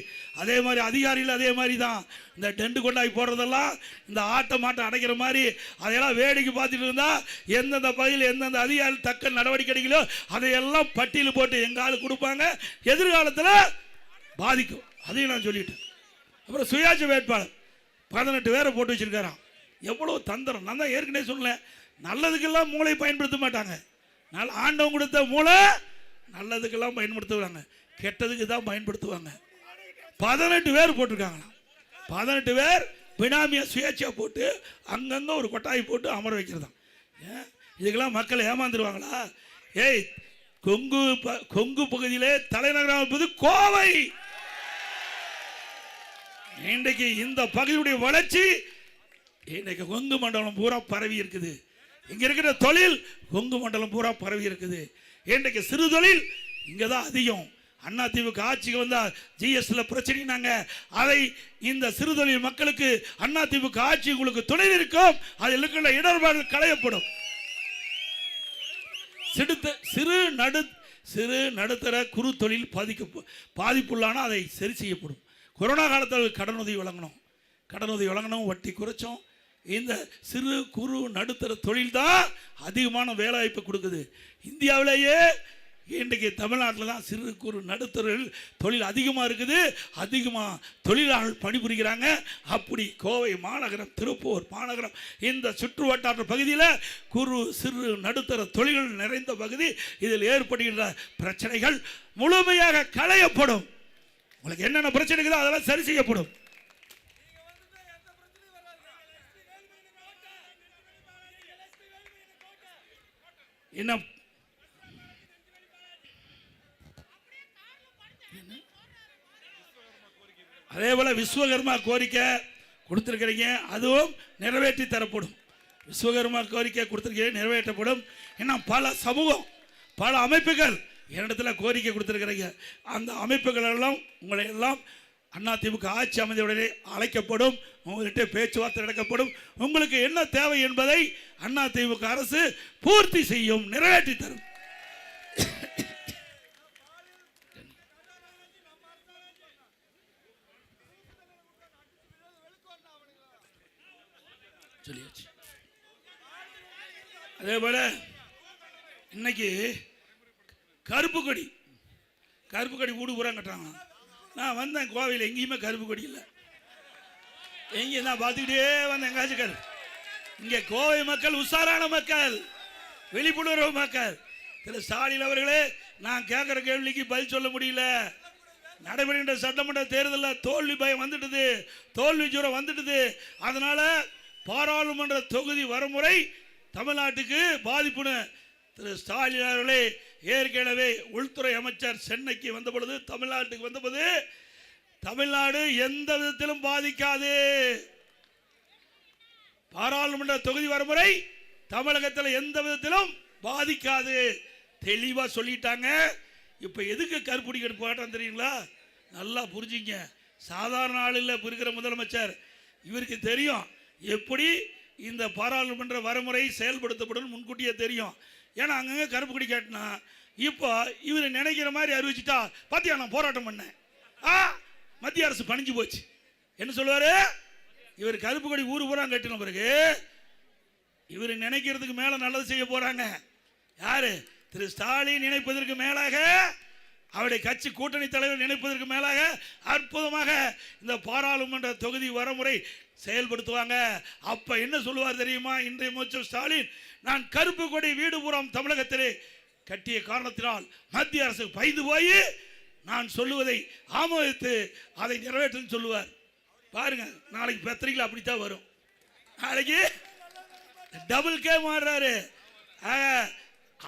அதே மாதிரி அதிகாரிகள் அதே மாதிரி தான் இந்த டெண்டு கொண்டாய் போடுறதெல்லாம் இந்த மாட்டை அடைக்கிற மாதிரி அதையெல்லாம் வேடிக்கை பார்த்துட்டு இருந்தால் எந்தெந்த பகுதியில் எந்தெந்த அதிகாரி தக்க நடவடிக்கை எடுக்கலையோ அதையெல்லாம் பட்டியல் போட்டு எங்கள் ஆள் கொடுப்பாங்க. எதிர்காலத்தில் பாதிக்கும். அதையும் நான் சொல்லிட்டேன். அப்புறம் சுயாட்சி வேட்பாளர் 18 பேரை போட்டு வச்சிருக்காராம். எவ்வளோ தந்திரம்! நான் தான் ஏற்கனவே சொன்னேன், நல்லதுக்கெல்லாம் மூளை பயன்படுத்த மாட்டாங்க. ஆண்டவன் கொடுத்த மூளை நல்லதுக்கெல்லாம் பயன்படுத்துவாங்க, கெட்டதுக்கு தான் பயன்படுத்துவாங்க. 18 பேர் போட்டிருக்காங்களாம். 18 பேர் பினாமியா சுயேட்சையாக போட்டு அங்கங்கே ஒரு கொட்டாய் போட்டு அமர வைக்கிறதான். இதுக்கெல்லாம் மக்கள் ஏமாந்துருவாங்களா? ஏய், கொங்கு பகுதியிலே தலைநகரம் இருப்பது கோவை. இன்றைக்கு இந்த பகுதியுடைய வளர்ச்சி இன்றைக்கு கொங்கு மண்டலம் பூரா பரவி இருக்குது. இங்க இருக்கிற தொழில் கொங்கு மண்டலம் பூரா பரவி இருக்குது. இன்றைக்கு சிறு தொழில் இங்கே தான் அதிகம். அதிமுக ஆட்சிக்கு வந்தால் ஜிஎஸ்டியில் பிரச்சனைனாங்க. அதை இந்த சிறு தொழில் மக்களுக்கு அதிமுக ஆட்சி உங்களுக்கு துணை இருக்கும். அதில் இருக்கிற இடர்பாடுகள் களையப்படும். சிறு நடுத்தர குறு தொழில் பாதிப்புள்ளான அதை சரி செய்யப்படும். கொரோனா காலத்தில் கடனுதவி வழங்கணும், வட்டி குறைச்சோம். இந்த சிறு குறு நடுத்தர தொழில் தான் அதிகமான வேலைவாய்ப்பு கொடுக்குது. இந்தியாவிலேயே இன்றைக்கு தமிழ்நாட்டில் தான் சிறு குறு நடுத்தர தொழில் அதிகமாக இருக்குது. அதிகமாக தொழிலாளர்கள் பணிபுரிகிறாங்க. அப்படி கோவை மாநகரம், திருப்பூர் மாநகரம், இந்த சுற்று வட்டார பகுதியில் குறு சிறு நடுத்தர தொழில்கள் நிறைந்த பகுதி. இதில் ஏற்படுகின்ற பிரச்சனைகள் முழுமையாக களையப்படும். உங்களுக்கு என்னென்ன பிரச்சனை இருக்குதோ அதெல்லாம் சரி செய்யப்படும். என்ன அதே போல விஸ்வகர்மா கோரிக்கை கொடுத்திருக்கிறீங்க, அதுவும் நிறைவேற்றி தரப்படும். விஸ்வகர்மா கோரிக்கை கொடுத்திருக்கீங்க, நிறைவேற்றப்படும். இன்னும் பல சமூகம், பல அமைப்புகள் என்னிடத்தில் கோரிக்கை கொடுத்திருக்கிறீங்க. அந்த அமைப்புகள் எல்லாம் உங்களை எல்லாம் அதிமுக ஆட்சி அமைந்த உடனே அழைக்கப்படும். உங்கள்கிட்ட பேச்சுவார்த்தை நடக்கப்படும். உங்களுக்கு என்ன தேவை என்பதை அதிமுக அரசு பூர்த்தி செய்யும், நிறைவேற்றி தரும். அதே போல இன்னைக்கு கருப்பு கொடி வீடு பூரா கட்டுறாங்க. நான் வந்தேன் கோவையில், எங்கேயுமே கருப்பு கொடி இல்லை. எங்கேயும் நான் பார்த்துக்கிட்டே வந்தேன். எங்காச்சும் இங்கே கோவை மக்கள் உஷாரான மக்கள், விழிப்புணர்வு மக்கள். திரு ஸ்டாலின் அவர்களே, நான் கேட்குற கேள்விக்கு பதில் சொல்ல முடியல. நடைபெறுகின்ற சட்டமன்ற தேர்தலில் தோல்வி பயம் வந்துட்டுது, தோல்வி ஜுரம் வந்துட்டுது. அதனால பாராளுமன்ற தொகுதி வரைமுறை தமிழ்நாட்டுக்கு பாதிப்புன்னு திரு ஸ்டாலின் அவர்களே ஏற்கனவே உள்துறை அமைச்சர் சென்னைக்கு வந்த பொழுது, தமிழ்நாட்டுக்கு வந்தபோது, தமிழ்நாடு எந்த விதத்திலும் பாதிக்காது, பாராளுமன்ற தொகுதி வரைமுறை தமிழகத்தில் எந்த விதத்திலும் பாதிக்காது தெளிவா சொல்லிட்டாங்க. இப்ப எதுக்கு கருப்புடி போட்டான் தெரியுங்களா? நல்லா புரிஞ்சுங்க. சாதாரண ஆள் இல்லை இருக்கிற முதலமைச்சர். இவருக்கு தெரியும் எப்படி இந்த பாராளுமன்ற வரைமுறை செயல்படுத்தப்படும், முன்கூட்டியே தெரியும். ஏன்னா அங்கங்க கருப்பு கொடி காட்டினா இப்போ இவர் நினைக்கிற மாதிரி அறிவிச்சுட்டா, பாத்தியா நான் போராட்டம் பண்ணேன், மத்திய அரசு பணிஞ்சு போச்சு என்ன சொல்லுவாரு? இவர் கருப்பு கொடி ஊரு பூரா கட்டின பிறகு இவர் நினைக்கிறதுக்கு மேல நல்லது செய்ய போறாங்க. யாரு? திரு ஸ்டாலின் நினைப்பதற்கு மேலாக, அவருடைய கட்சி கூட்டணி தலைவர் நினைப்பதற்கு மேலாக அற்புதமாக இந்த பாராளுமன்ற தொகுதி வரமுறை செயல்படுத்துவாங்க. அப்ப என்ன சொல்லுவார் தெரியுமா? இன்றைய முதலமைச்சர் ஸ்டாலின், நான் கருப்பு கொடி வீடுபுறம் தமிழகத்திலே கட்டிய காரணத்தினால் மத்திய அரசு பயந்து போய் நான் சொல்லுவதை ஆமோதித்து அதை நிறைவேற்றும் சொல்லுவார். பாருங்க, நாளைக்கு பத்திரிகையில் அப்படித்தான் வரும். நாளைக்கு டபுள் கே மாறுறாரு.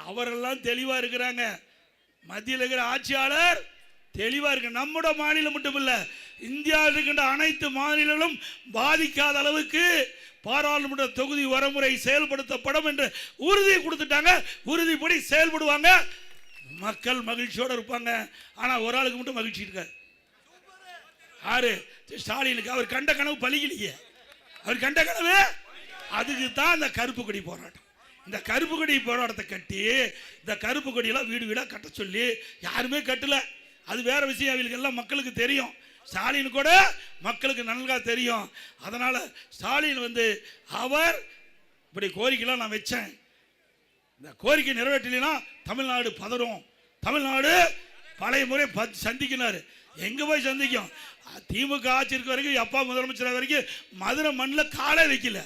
அவரெல்லாம் தெளிவா இருக்கிறாங்க. மத்தியில் இருக்கிற ஆட்சியாளர் தெளிவா இருக்கு. நம்முடைய மாநிலம் மட்டும் இல்ல, இந்தியாவில் இருக்கின்ற அனைத்து மாநிலங்களும் பாதிக்காத அளவுக்கு பாராளுமன்ற தொகுதி வரமுறை செயல்படுத்தப்படும் என்று உறுதி கொடுத்துட்டாங்க. உறுதிப்படி செயல்படுவாங்க. மக்கள் மகிழ்ச்சியோடு இருப்பாங்க. ஆனா ஒரு ஆளுக்கு மட்டும் மகிழ்ச்சி இருக்காது. யாரு? ஸ்டாலினுக்கு. அவர் கண்ட கனவு பலிக்கலையே. அவர் கண்ட கனவு, அதுக்கு தான் இந்த கருப்பு கொடி போராட்டம். இந்த கருப்பு கொடி போராட்டத்தை கட்டி இந்த கருப்பு கொடியெல்லாம் வீடு வீடா கட்ட சொல்லி யாருமே கட்டல. அது வேற விஷயம். அவங்களுக்கு எல்லாம் மக்களுக்கு தெரியும். ஸ்டாலின் கூட மக்களுக்கு நன்கா தெரியும். அதனால ஸ்டாலின் அவர் இப்படி கோரிக்கைலாம் நான் வச்சேன், இந்த கோரிக்கை நிறைவேற்றலைன்னா தமிழ்நாடு பதறும், தமிழ்நாடு பழைய முறை சந்திக்கினாரு. எங்க போய் சந்திக்கும்? திமுக ஆட்சி இருக்க வரைக்கும், அப்பா முதலமைச்சர் வரைக்கும் மதுரை மண்ணில் காலை வைக்கல.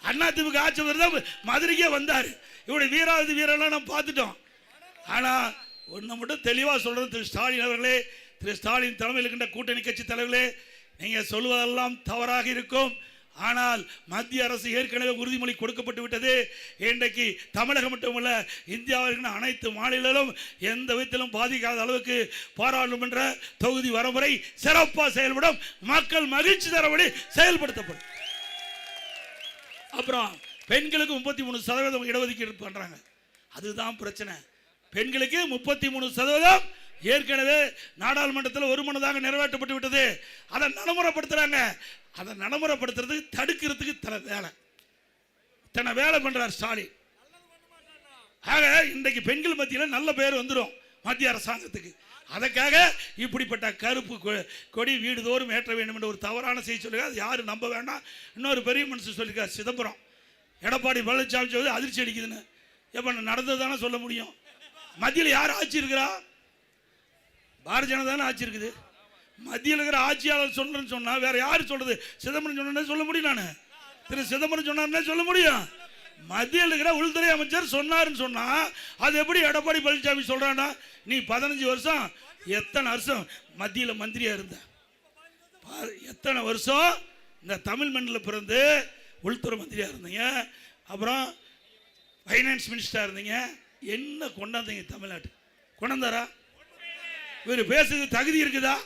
அண்ணா திமுக ஆட்சி வருதான் மதுரைக்கே வந்தாரு. இவருடைய வீராவதி வீரெல்லாம் நம்ம பார்த்துட்டோம். ஆனா ஒன்று மட்டும் தெளிவாக சொல்றது, திரு ஸ்டாலின் அவர்களே, திரு ஸ்டாலின் தலைமையில் இருக்கின்ற கூட்டணி கட்சி தலைவர்களே, நீங்க சொல்வதெல்லாம் தவறாக இருக்கும். ஆனால் மத்திய அரசு ஏற்கனவே உறுதிமொழி கொடுக்கப்பட்டு விட்டது. இன்றைக்கு தமிழகம் மட்டுமல்ல, இந்தியாவில் அனைத்து மாநிலங்களும் எந்த விதத்திலும் பாதிக்காத அளவுக்கு பாராளுமன்ற தொகுதி வரமுறை சிறப்பாக செயல்படும். மக்கள் மகிழ்ச்சி தரபடி செயல்படுத்தப்படும். அப்புறம் பெண்களுக்கு 33% இடஒதுக்கீடு பண்றாங்க. அதுதான் பிரச்சனை. பெண்களுக்கு 33% ஏற்கனவே நாடாளுமன்றத்தில் ஒருமனதாக நிறைவேற்றப்பட்டு விட்டது. அதை நடைமுறைப்படுத்துறாங்க. அதை நடைமுறைப்படுத்துறதுக்கு தடுக்கிறதுக்கு தன வேலை பண்றார் ஸ்டாலின். ஆக இன்றைக்கு பெண்கள் மத்தியில் நல்ல பேர் வந்துடும் மத்திய அரசாங்கத்துக்கு. அதற்காக இப்படிப்பட்ட கருப்பு கொடி வீடுதோறும் ஏற்ற வேண்டும் என்ற ஒரு தவறான செய்தி சொல்லுங்க. அது யாரும் நம்ப வேண்டாம். இன்னொரு பெரிய மனுஷன் சொல்லியிருக்கார், சிதம்பரம் எடப்பாடி பழனிசாமி சொல்லி அதிர்ச்சி அடிக்குதுன்னு. எப்ப நடந்தது தானே சொல்ல முடியும். மத்தியில் யார் ஆட்சி இருக்கிறா? பாரதிய ஜனதா தானே ஆட்சி இருக்குது. மத்தியில் இருக்கிற ஆட்சியாளர் சொல்றேன்னு சொன்னா வேற யாரு சொல்றது? சிதம்பரம் சொன்ன சொல்ல முடியும். நான் திரு சிதம்பரம் சொன்னார்னே சொல்ல முடியும். மத்தியில் இருக்கிற உள்துறை அமைச்சர் சொன்னாருன்னு சொன்னா அது எப்படி எடப்பாடி பழனிசாமி சொல்றானா? நீ 15 வருஷம் எத்தனை வருஷம் மத்தியில் மந்திரியா இருந்த? எத்தனை வருஷம் இந்த தமிழ் மண்ணில் பிறந்து உள்துறை மந்திரியா இருந்தீங்க, அப்புறம் ஃபைனான்ஸ் மினிஸ்டரா இருந்தீங்க. என்ன கொண்டாந்தீங்க தமிழ்நாட்டு? கொண்டாந்தாரா? இவர் பேசுறதுக்கு தகுதி இருக்குதா?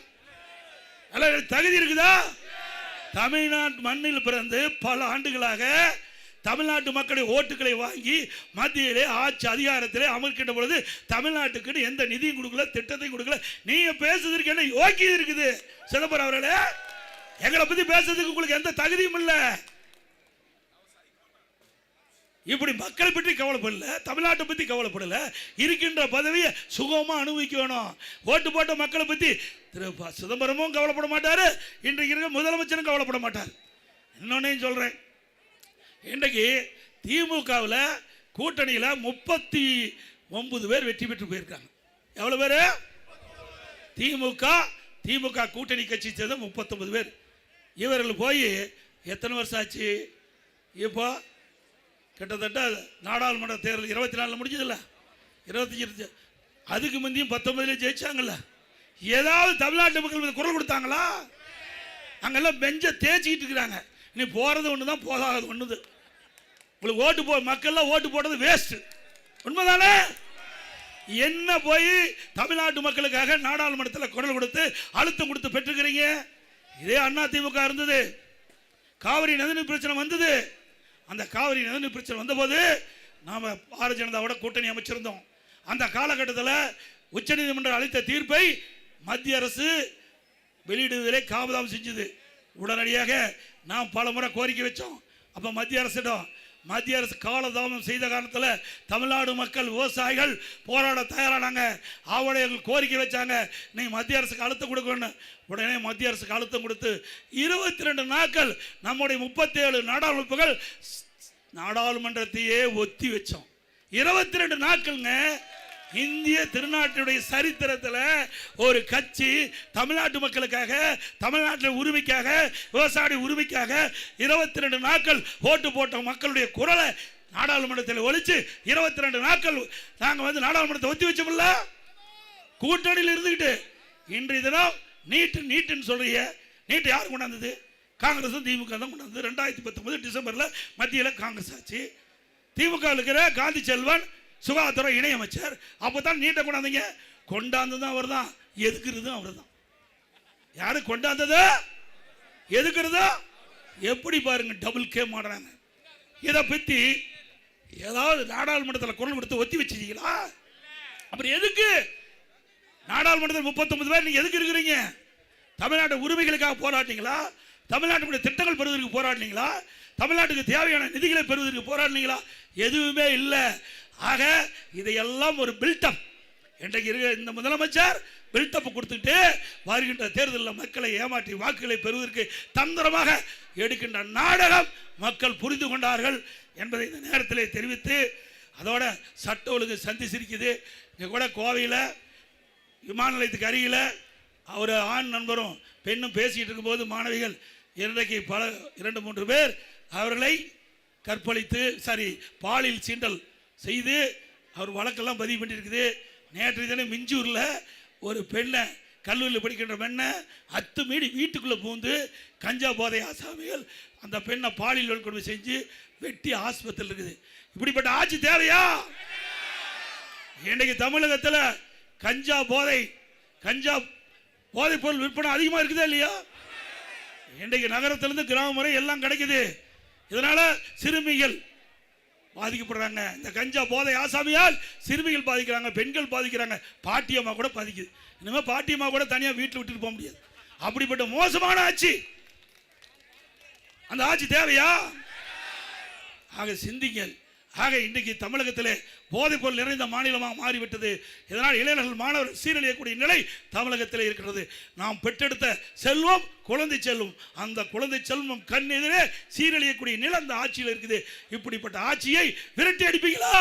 தகுதி இருக்குதா? தமிழ்நாட்டு மண்ணில் பிறந்து பல ஆண்டுகளாக தமிழ்நாட்டு மக்களுடைய ஓட்டுகளை வாங்கி மத்தியிலே ஆட்சி அதிகாரத்திலே அமர்க்கின்ற பொழுது தமிழ்நாட்டுக்கு எந்த நிதியும் கொடுக்கல, திட்டத்தையும் கொடுக்கல. நீங்க பேசுறதுக்கு என்ன யோக்கியம் இருக்குது? சிதம்பரம் அவர்களே, எங்களை பத்தி பேசுறதுக்கு உங்களுக்கு எந்த தகுதியும் இல்லை. இப்படி மக்களை பற்றி கவலைப்படல, தமிழ்நாட்டை பற்றி கவலைப்படல. இருக்கின்ற பதவியை சுகமா அனுபவிக்கணும். ஓட்டு போட்ட மக்களை பற்றி திரு சிதம்பரமும் கவலைப்பட மாட்டாரு, இன்றைக்கு இருக்க முதலமைச்சரும் கவலைப்பட மாட்டார். இன்னொன்னையும் சொல்றேன், இன்றைக்கு திமுகவில் கூட்டணியில் 39 பேர் வெற்றி பெற்று போயிருக்காங்க. எவ்வளவு பேரு? திமுக கூட்டணி கட்சி சேர்ந்த 39 பேர். இவர்கள் போய் எத்தனை வருஷம் ஆச்சு? இப்போ கிட்டத்தட்ட நாடாளுமன்ற தேர்தல் 24 முடிஞ்சதில்ல, 25. அதுக்கு முந்தையும் 19 ஜெயிச்சாங்கல்ல. ஏதாவது தமிழ்நாட்டு மக்கள் குரல் கொடுத்தாங்களா? அங்கெல்லாம் பெஞ்ச தேய்ச்சிக்கிட்டு இருக்கிறாங்க. நீ போறது ஒண்ணுதான், போகாதது ஒண்ணுது. உங்களுக்கு ஓட்டு மக்கள்லாம் ஓட்டு போடுறது வேஸ்ட். உண்மைதானே? என்ன போய் தமிழ்நாட்டு மக்களுக்காக நாடாளுமன்றத்தில் குரல் கொடுத்து அழுத்தம் கொடுத்து பெற்றுக்கிறீங்க? இதே அண்ணா திமுக இருந்தது, காவிரி நதிநீர் பிரச்சனை வந்தது. அந்த காவிரி நதிநீர் பிரச்சனை வந்தபோது நாம பாரதிய ஜனதாவோட கூட்டணி அமைச்சிருந்தோம். அந்த காலகட்டத்தில் உச்சநீதிமன்றம் அளித்த தீர்ப்பை மத்திய அரசு வெளியிடுவதிலே காபதாம் செஞ்சது. உடனடியாக நாம் பல முறை கோரிக்கை வச்சோம். அப்ப மத்திய அரசிடம் மத்திய அரசு காலதாமம் செய்த காரணத்தில் தமிழ்நாடு மக்கள் விவசாயிகள் போராட தயாரானாங்க. அவருடைய கோரிக்கை வச்சாங்க, நீ மத்திய அரசுக்கு அழுத்தம் கொடுக்கணும். உடனே மத்திய அரசுக்கு அழுத்தம் கொடுத்து 22 நாட்கள் நம்முடைய 37 நாடாளுமன்றங்கள் நாடாளுமன்றத்தையே ஒத்தி வச்சோம். 22 நாட்கள்ங்க. இந்திய திருநாட்டுடைய சரித்திரத்தில் ஒரு கட்சி தமிழ்நாட்டு மக்களுக்காக, தமிழ்நாட்டில் உரிமைக்காக, விவசாய உரிமைக்காக 22 நாட்கள் ஓட்டு போட்ட மக்களுடைய குரலை நாடாளுமன்றத்தில் ஒழிச்சு 22 நாட்கள் நாங்கள் வந்து நாடாளுமன்றத்தை ஒத்தி வச்சோம்ல. கூட்டணியில் இருந்துக்கிட்டு இன்றைய தினம் நீட்டுன்னு சொல்றீங்க. நீட்டு யார் கொண்டாந்தது? காங்கிரஸ் திமுக தான் கொண்டாந்தது. 2019 டிசம்பரில் மத்தியில் காங்கிரஸ் ஆச்சு. திமுக இருக்கிற காந்தி செல்வன் சுகாதார இணையமைச்சர். அப்பதான் நீட்டை கொண்டாந்தீங்க. கொண்டாந்ததும் அவர் தான், எதுக்குறதும் அவர் தான். யாரு கொண்டாந்தது, எதுக்குறதோ எப்படி பாருங்க, டபுள் கேம் ஆடுறாங்க. இதை பத்தி ஏதாவது நாடாளுமன்றத்தில் குரல் கொடுத்து ஒத்தி வச்சிருக்கீங்களா? அப்புறம் எதுக்கு நாடாளுமன்றத்தில் 39 பேர் நீங்க எதுக்கு இருக்கிறீங்க? தமிழ்நாட்டு உரிமைகளுக்காக போராட்டிங்களா? தமிழ்நாட்டுடைய திட்டங்கள் பெறுவதற்கு போராடினீங்களா? தமிழ்நாட்டுக்கு தேவையான நிதிகளை பெறுவதற்கு போராடினீங்களா? எதுவுமே இல்லை. ஆக இதையெல்லாம் ஒரு பில்டப். இன்றைக்கு இருக்கிற இந்த முதலமைச்சர் பில்டப் கொடுத்துட்டு வருகின்ற தேர்தலில் மக்களை ஏமாற்றி வாக்குகளை பெறுவதற்கு தந்திரமாக எடுக்கின்ற நாடகம் மக்கள் புரிந்து கொண்டார்கள் என்பதை இந்த நேரத்தில் தெரிவித்து, அதோட சட்ட ஒழுங்கு சந்தி சிரிக்குது. இங்கே கூட கோவையில் விமான நிலையத்துக்கு அருகில் ஒரு ஆண் நண்பரும் பெண்ணும் பேசிக்கிட்டு இருக்கும்போது மாணவிகள் இன்றைக்கு 2-3 பேர் அவர்களை கற்பழித்து பாலியல் சீண்டல் செய்து அவர் வழக்கெல்லாம் பதிவு பண்ணியிருக்குது. நேற்று தினம் மிஞ்சூரில் ஒரு பெண்ணை, கல்லூரியில் படிக்கின்ற பெண்ணை அத்துமீறி வீட்டுக்குள்ளே பூந்து கஞ்சா போதை ஆசாமிகள் அந்த பெண்ணை பாலியல் வன்கொடுமை செஞ்சு வெட்டி ஆஸ்பத்திரியில் இருக்குது. இப்படிப்பட்ட ஆட்சி தேவையா? இன்றைக்கு தமிழகத்தில் கஞ்சா போதை பொருள் விற்பனை அதிகமாக இருக்குதா இல்லையா? இன்றைக்கு நகரத்திலிருந்து கிராமம் வரை எல்லாம் கிடைக்குது. இதனால சிறுமிகள் பாதிக்கப்படுறாங்க. இந்த கஞ்சா போதை ஆசாமியால் சிறுமிகள் பாதிக்கிறாங்க, பெண்கள் பாதிக்கிறாங்க, பாட்டியம்மா கூட பாதிக்குது. இனிமேல் பாட்டியம்மா கூட தனியாக வீட்டில் விட்டுட்டு போக முடியாது. அப்படிப்பட்ட மோசமான ஆட்சி. அந்த ஆட்சி தேவையா? ஆக சிந்திங்கள். ஆக இன்றைக்கு தமிழகத்திலே போதைப் பொருள் நிறைந்த மாநிலமாக மாறிவிட்டது. இதனால் இளைஞர்கள், மாணவர்கள் சீரழியக்கூடிய நிலை தமிழகத்தில் இருக்கிறது. நாம் பெற்றெடுத்த செல்வம் குழந்தை செல்வம், அந்த குழந்தை செல்வம் கண் எதிரே சீரழியக்கூடிய நிலை அந்த ஆட்சியில் இருக்குது. இப்படிப்பட்ட ஆட்சியை விரட்டி அடிப்பீங்களா?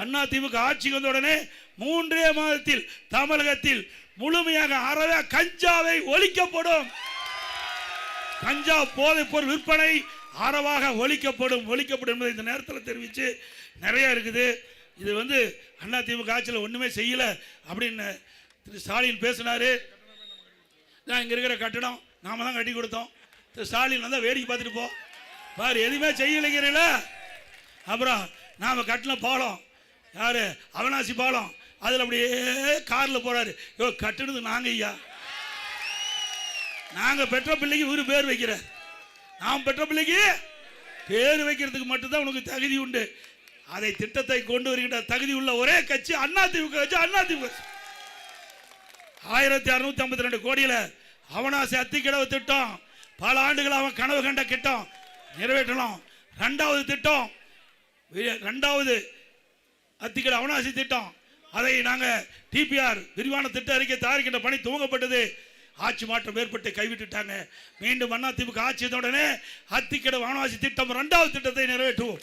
அண்ணா திமுக ஆட்சிக்கு வந்த உடனே 3 மாதத்தில் தமிழகத்தில் முழுமையாக அறவே கஞ்சாவை ஒழிக்கப்படும். கஞ்சா போதைப் பொருள் விற்பனை அறவாக ஒழிக்கப்படும் என்பதை இந்த நேரத்தில் தெரிவித்து, நிறைய இருக்குது. இது வந்து அண்ணா திமுக ஆட்சியில் ஒன்றுமே செய்யலை அப்படின்னு திரு ஸ்டாலின் பேசினார். நான் இங்கே இருக்கிற கட்டடம் நாம தான் கட்டி கொடுத்தோம். திரு ஸ்டாலின் வந்தால் வேடிக்கை பார்த்துட்டு பாரு, எதுவுமே செய்யலைங்கிறீங்கள. அப்புறம் நாம் கட்டின பாலம், யார் அவினாசி பாலம், அதில் அப்படியே காரில் போகிறாரு. கட்டுனது நாங்கள் ஐயா, நாங்கள் பெற்ற பிள்ளைக்கு ஒரு பேர் வைக்கிறேன். நாம் பெற்ற பிள்ளைக்கு பேர் வைக்கிறதுக்கு மட்டும்தான் உனக்கு தகுதி உண்டு. அதை திட்டத்தை கொண்டு வருகின்ற தகுதி உள்ள ஒரே கட்சி அண்ணா திமுக. 1652 கோடியில அவனாசி அத்திக்கடவு திட்டம், பல ஆண்டுகள் அவன் கனவு கண்ட திட்டம் நிறைவேற்றலாம். 2வது திட்டம், 2வது அத்திக்கடவு அவனாசி திட்டம், அதை நாங்கள் டிபிஆர் விரிவான திட்ட அறிக்கை தயாரிக்கின்ற பணி துவங்கப்பட்டது. ஆட்சி மாற்றம் ஏற்பட்டு கைவிட்டுட்டாங்க. மீண்டும் அண்ணா திமுக ஆட்சி உடனே அத்திக்கடவு வானவாசி திட்டம் 2வது திட்டத்தை நிறைவேற்றுவோம்.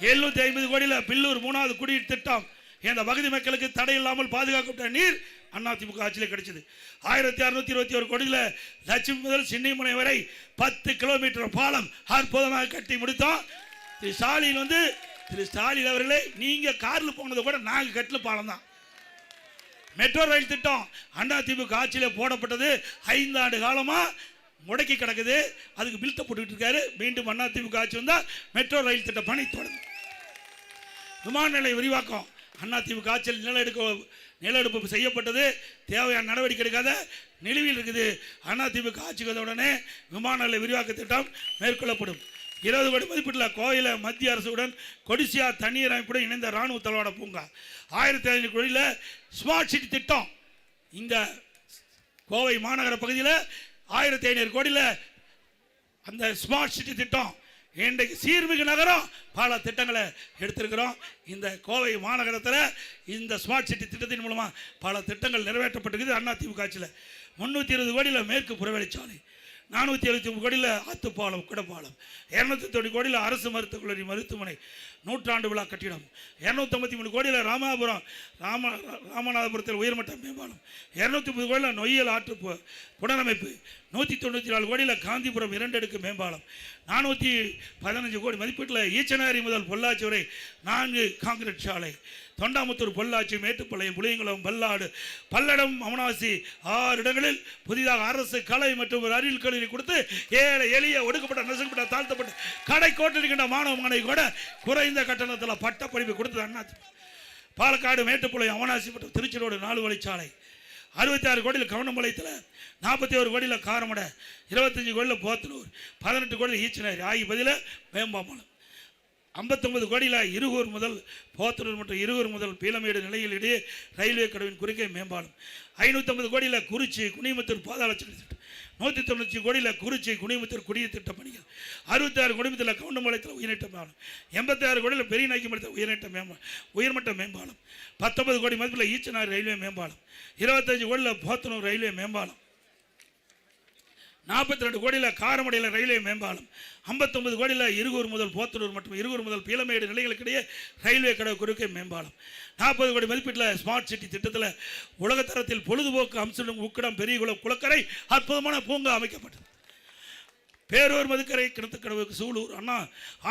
750 கோடியில் பில்லூர் 3வது குடிநீர் திட்டம், இந்த பகுதி மக்களுக்கு தடையில்லாமல் பாதுகாக்கப்பட்ட நீர் அண்ணா திமுக ஆட்சியில் கிடைச்சது. 1621 கோடியில் லட்சுமி முதல் சின்னிமுனை வரை 10 கிலோமீட்டர் பாலம் அற்புதமாக கட்டி முடித்தோம். திரு ஸ்டாலின் அவர்களே, நீங்க காரில் போனதை கூட நாங்கள் கட்டின பாலம் தான். மெட்ரோ ரயில் திட்டம் அண்ணா திமுக ஆட்சியில் போடப்பட்டது. 5 ஆண்டு காலமா முடக்கி கிடக்குது. அதுக்கு பில்ட போட்டுக்கிட்டு இருக்காரு. மீண்டும் அண்ணா திமுக ஆட்சி வந்தால் மெட்ரோ ரயில் திட்ட பணி தொடங்கும். விமான நிலைய விரிவாக்கம் அண்ணா திமுக ஆட்சியில் நிலஎடுப்பு செய்யப்பட்டது. தேவையான நடவடிக்கை எடுக்காத நிலுவையில் இருக்குது. அண்ணா திமுக ஆட்சிக்கு வந்த உடனே விமான நிலைய விரிவாக்க திட்டம் மேற்கொள்ளப்படும். 20 கோடி மதிப்பீட்டில் கோயில மத்திய அரசுடன் கொடிசியா தண்ணீர் அமைப்புடன் இணைந்த ராணுவ தளவாட பூங்கா. 1500 கோடியில் ஸ்மார்ட் சிட்டி திட்டம். இந்த கோவை மாநகர பகுதியில் 1500 கோடியில் அந்த ஸ்மார்ட் சிட்டி திட்டம் இன்றைக்கு சீர்மிகு நகரம் பல திட்டங்களை எடுத்திருக்கிறோம். இந்த கோவை மாநகரத்தில் இந்த ஸ்மார்ட் சிட்டி திட்டத்தின் மூலமாக பல திட்டங்கள் நிறைவேற்றப்பட்டிருக்குது. அதிமுக ஆட்சியில் 320 கோடியில் மேற்கு புறவழிச்சாலை, 473 கோடியில் ஆத்துப்பாலம் குடப்பாலம், 290 கோடியில் அரசு மருத்துவக் கல்லூரி மருத்துவமனை, 100 விழா கட்டிடம், 253 கோடியில் ராமநாதபுரத்தில் உயர்மட்ட மேம்பாலம், 230 கோடியில் நொய்யல் ஆற்று புனரமைப்பு, 194 கோடியில் காந்திபுரம் 2 அடுக்கு மேம்பாலம், 415 கோடி மதிப்பீட்டில் ஈச்சனாரி முதல் பொள்ளாச்சி வரை 4 காங்கிரீட் சாலை, தொண்டாமுத்தூர், பொள்ளாச்சி, மேட்டுப்பாளையம், புளியங்குளம், பல்லாடு, பல்லடம், அமனாசி 6 இடங்களில் புதிதாக அரசு கலை மற்றும் ஒரு அறிவியல் கல்லூரி கொடுத்து ஏழை எளிய ஒடுக்கப்பட்ட நசுக்கப்பட்ட தாழ்த்தப்பட்ட கடை கோட்டிருக்கின்ற மாணவ மாணவி கூட குறைந்த கட்டணத்தில் பட்ட படிப்பு கொடுத்தது அண்ணா. பாலக்காடு, மேட்டுப்பாளையம், அமனாசி மற்றும் திருச்சி ரோடு 4 வழிச்சாலை, 66 கோடியில் கவனம்பாளையத்தில், 41 கோடியில் காரமடை, 25 கோடியில் போத்தனூர், 18 கோடியில் ஈச்சனாரி ஆகிய பதில மேம்பாலம், 59 கோடியில் இருகூர் முதல் போத்தனூர் மற்றும் இருகூர் முதல் பீலமேடு நிலையில் இடையே ரயில்வே கடவின் குறுக்கே மேம்பாலம், 550 கோடியில் குறிச்சி குனிமுத்தூர் பாதாள திட்டம், 190 கோடியில் குறிச்சி குனிமுத்தூர் குடிய திட்ட பணிகள், 66 கோடியில் கவுண்டம்பாளையத்தில் உயர்நீட்ட மேம்பாலம், 86 கோடியில் பெரிய நாய்க்குமரத்தில் உயர்மட்ட மேம்பாலம், 19 கோடி மதிப்பில் ஈச்சனாரி ரயில்வே மேம்பாலம், 25 கோடியில் போத்தனூர் ரயில்வே மேம்பாலம், 42 கோடியில் காரமடையில் ரயில்வே மேம்பாலம், 59 கோடியில் இருகூர் முதல் போத்தனூர் மற்றும் இருகூர் முதல் பீலமேடு நிலைகளுக்கிடையே ரயில்வே கடவு குறுக்கே மேம்பாலம், 40 கோடி மதிப்பீட்டில் ஸ்மார்ட் சிட்டி திட்டத்தில் உலகத்தரத்தில் பொழுதுபோக்கு அம்சம் உக்கிடம் பெரியகுளம் குளக்கரை அற்புதமான பூங்கா அமைக்கப்பட்டது. பேரூர், மதுக்கரை, கிணத்துக்கடவு, சூலூர்,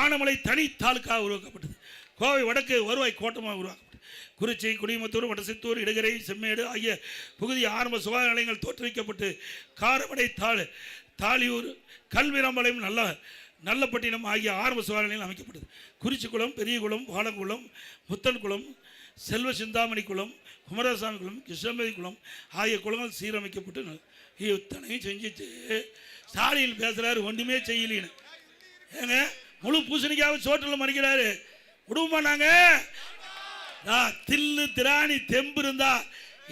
ஆனமலை தனி தாலுக்கா உருவாக்கப்பட்டது. கோவை வடக்கு வருவாய் கோட்டமாக உருவாக்கப்பட்டது. குறிச்சி, குடிமத்தூர், வடசித்தூர், இடகரை, செம்மேடு ஆகிய பகுதி ஆரம்ப சுகாதார நிலையங்கள் தோற்றுவிக்கப்பட்டு காரமடை, தாலியூர், கல்விராம்பாளையம், நல்லப்பட்டினம் ஆகிய ஆரம்ப சுகாதார நிலையங்கள் அமைக்கப்பட்டது. குறிச்சிக்குளம், பெரியகுளம், பாலக்குளம், முத்தன்குளம், செல்வ சிந்தாமணி குளம், குமரசாமி குளம், கிருஷ்ணமதி குளம் ஆகிய குளங்கள் சீரமைக்கப்பட்டு இத்தனையும் செஞ்சுட்டு ஸ்டாலின் பேசுகிறாரு ஒன்றுமே செய்யலின்னு. ஏங்க முழு பூசணிக்காக சோற்றில் மறிக்கிறாரு. விடுவோமா நாங்கள்? தில்லு திராணி தெம்பு இருந்தா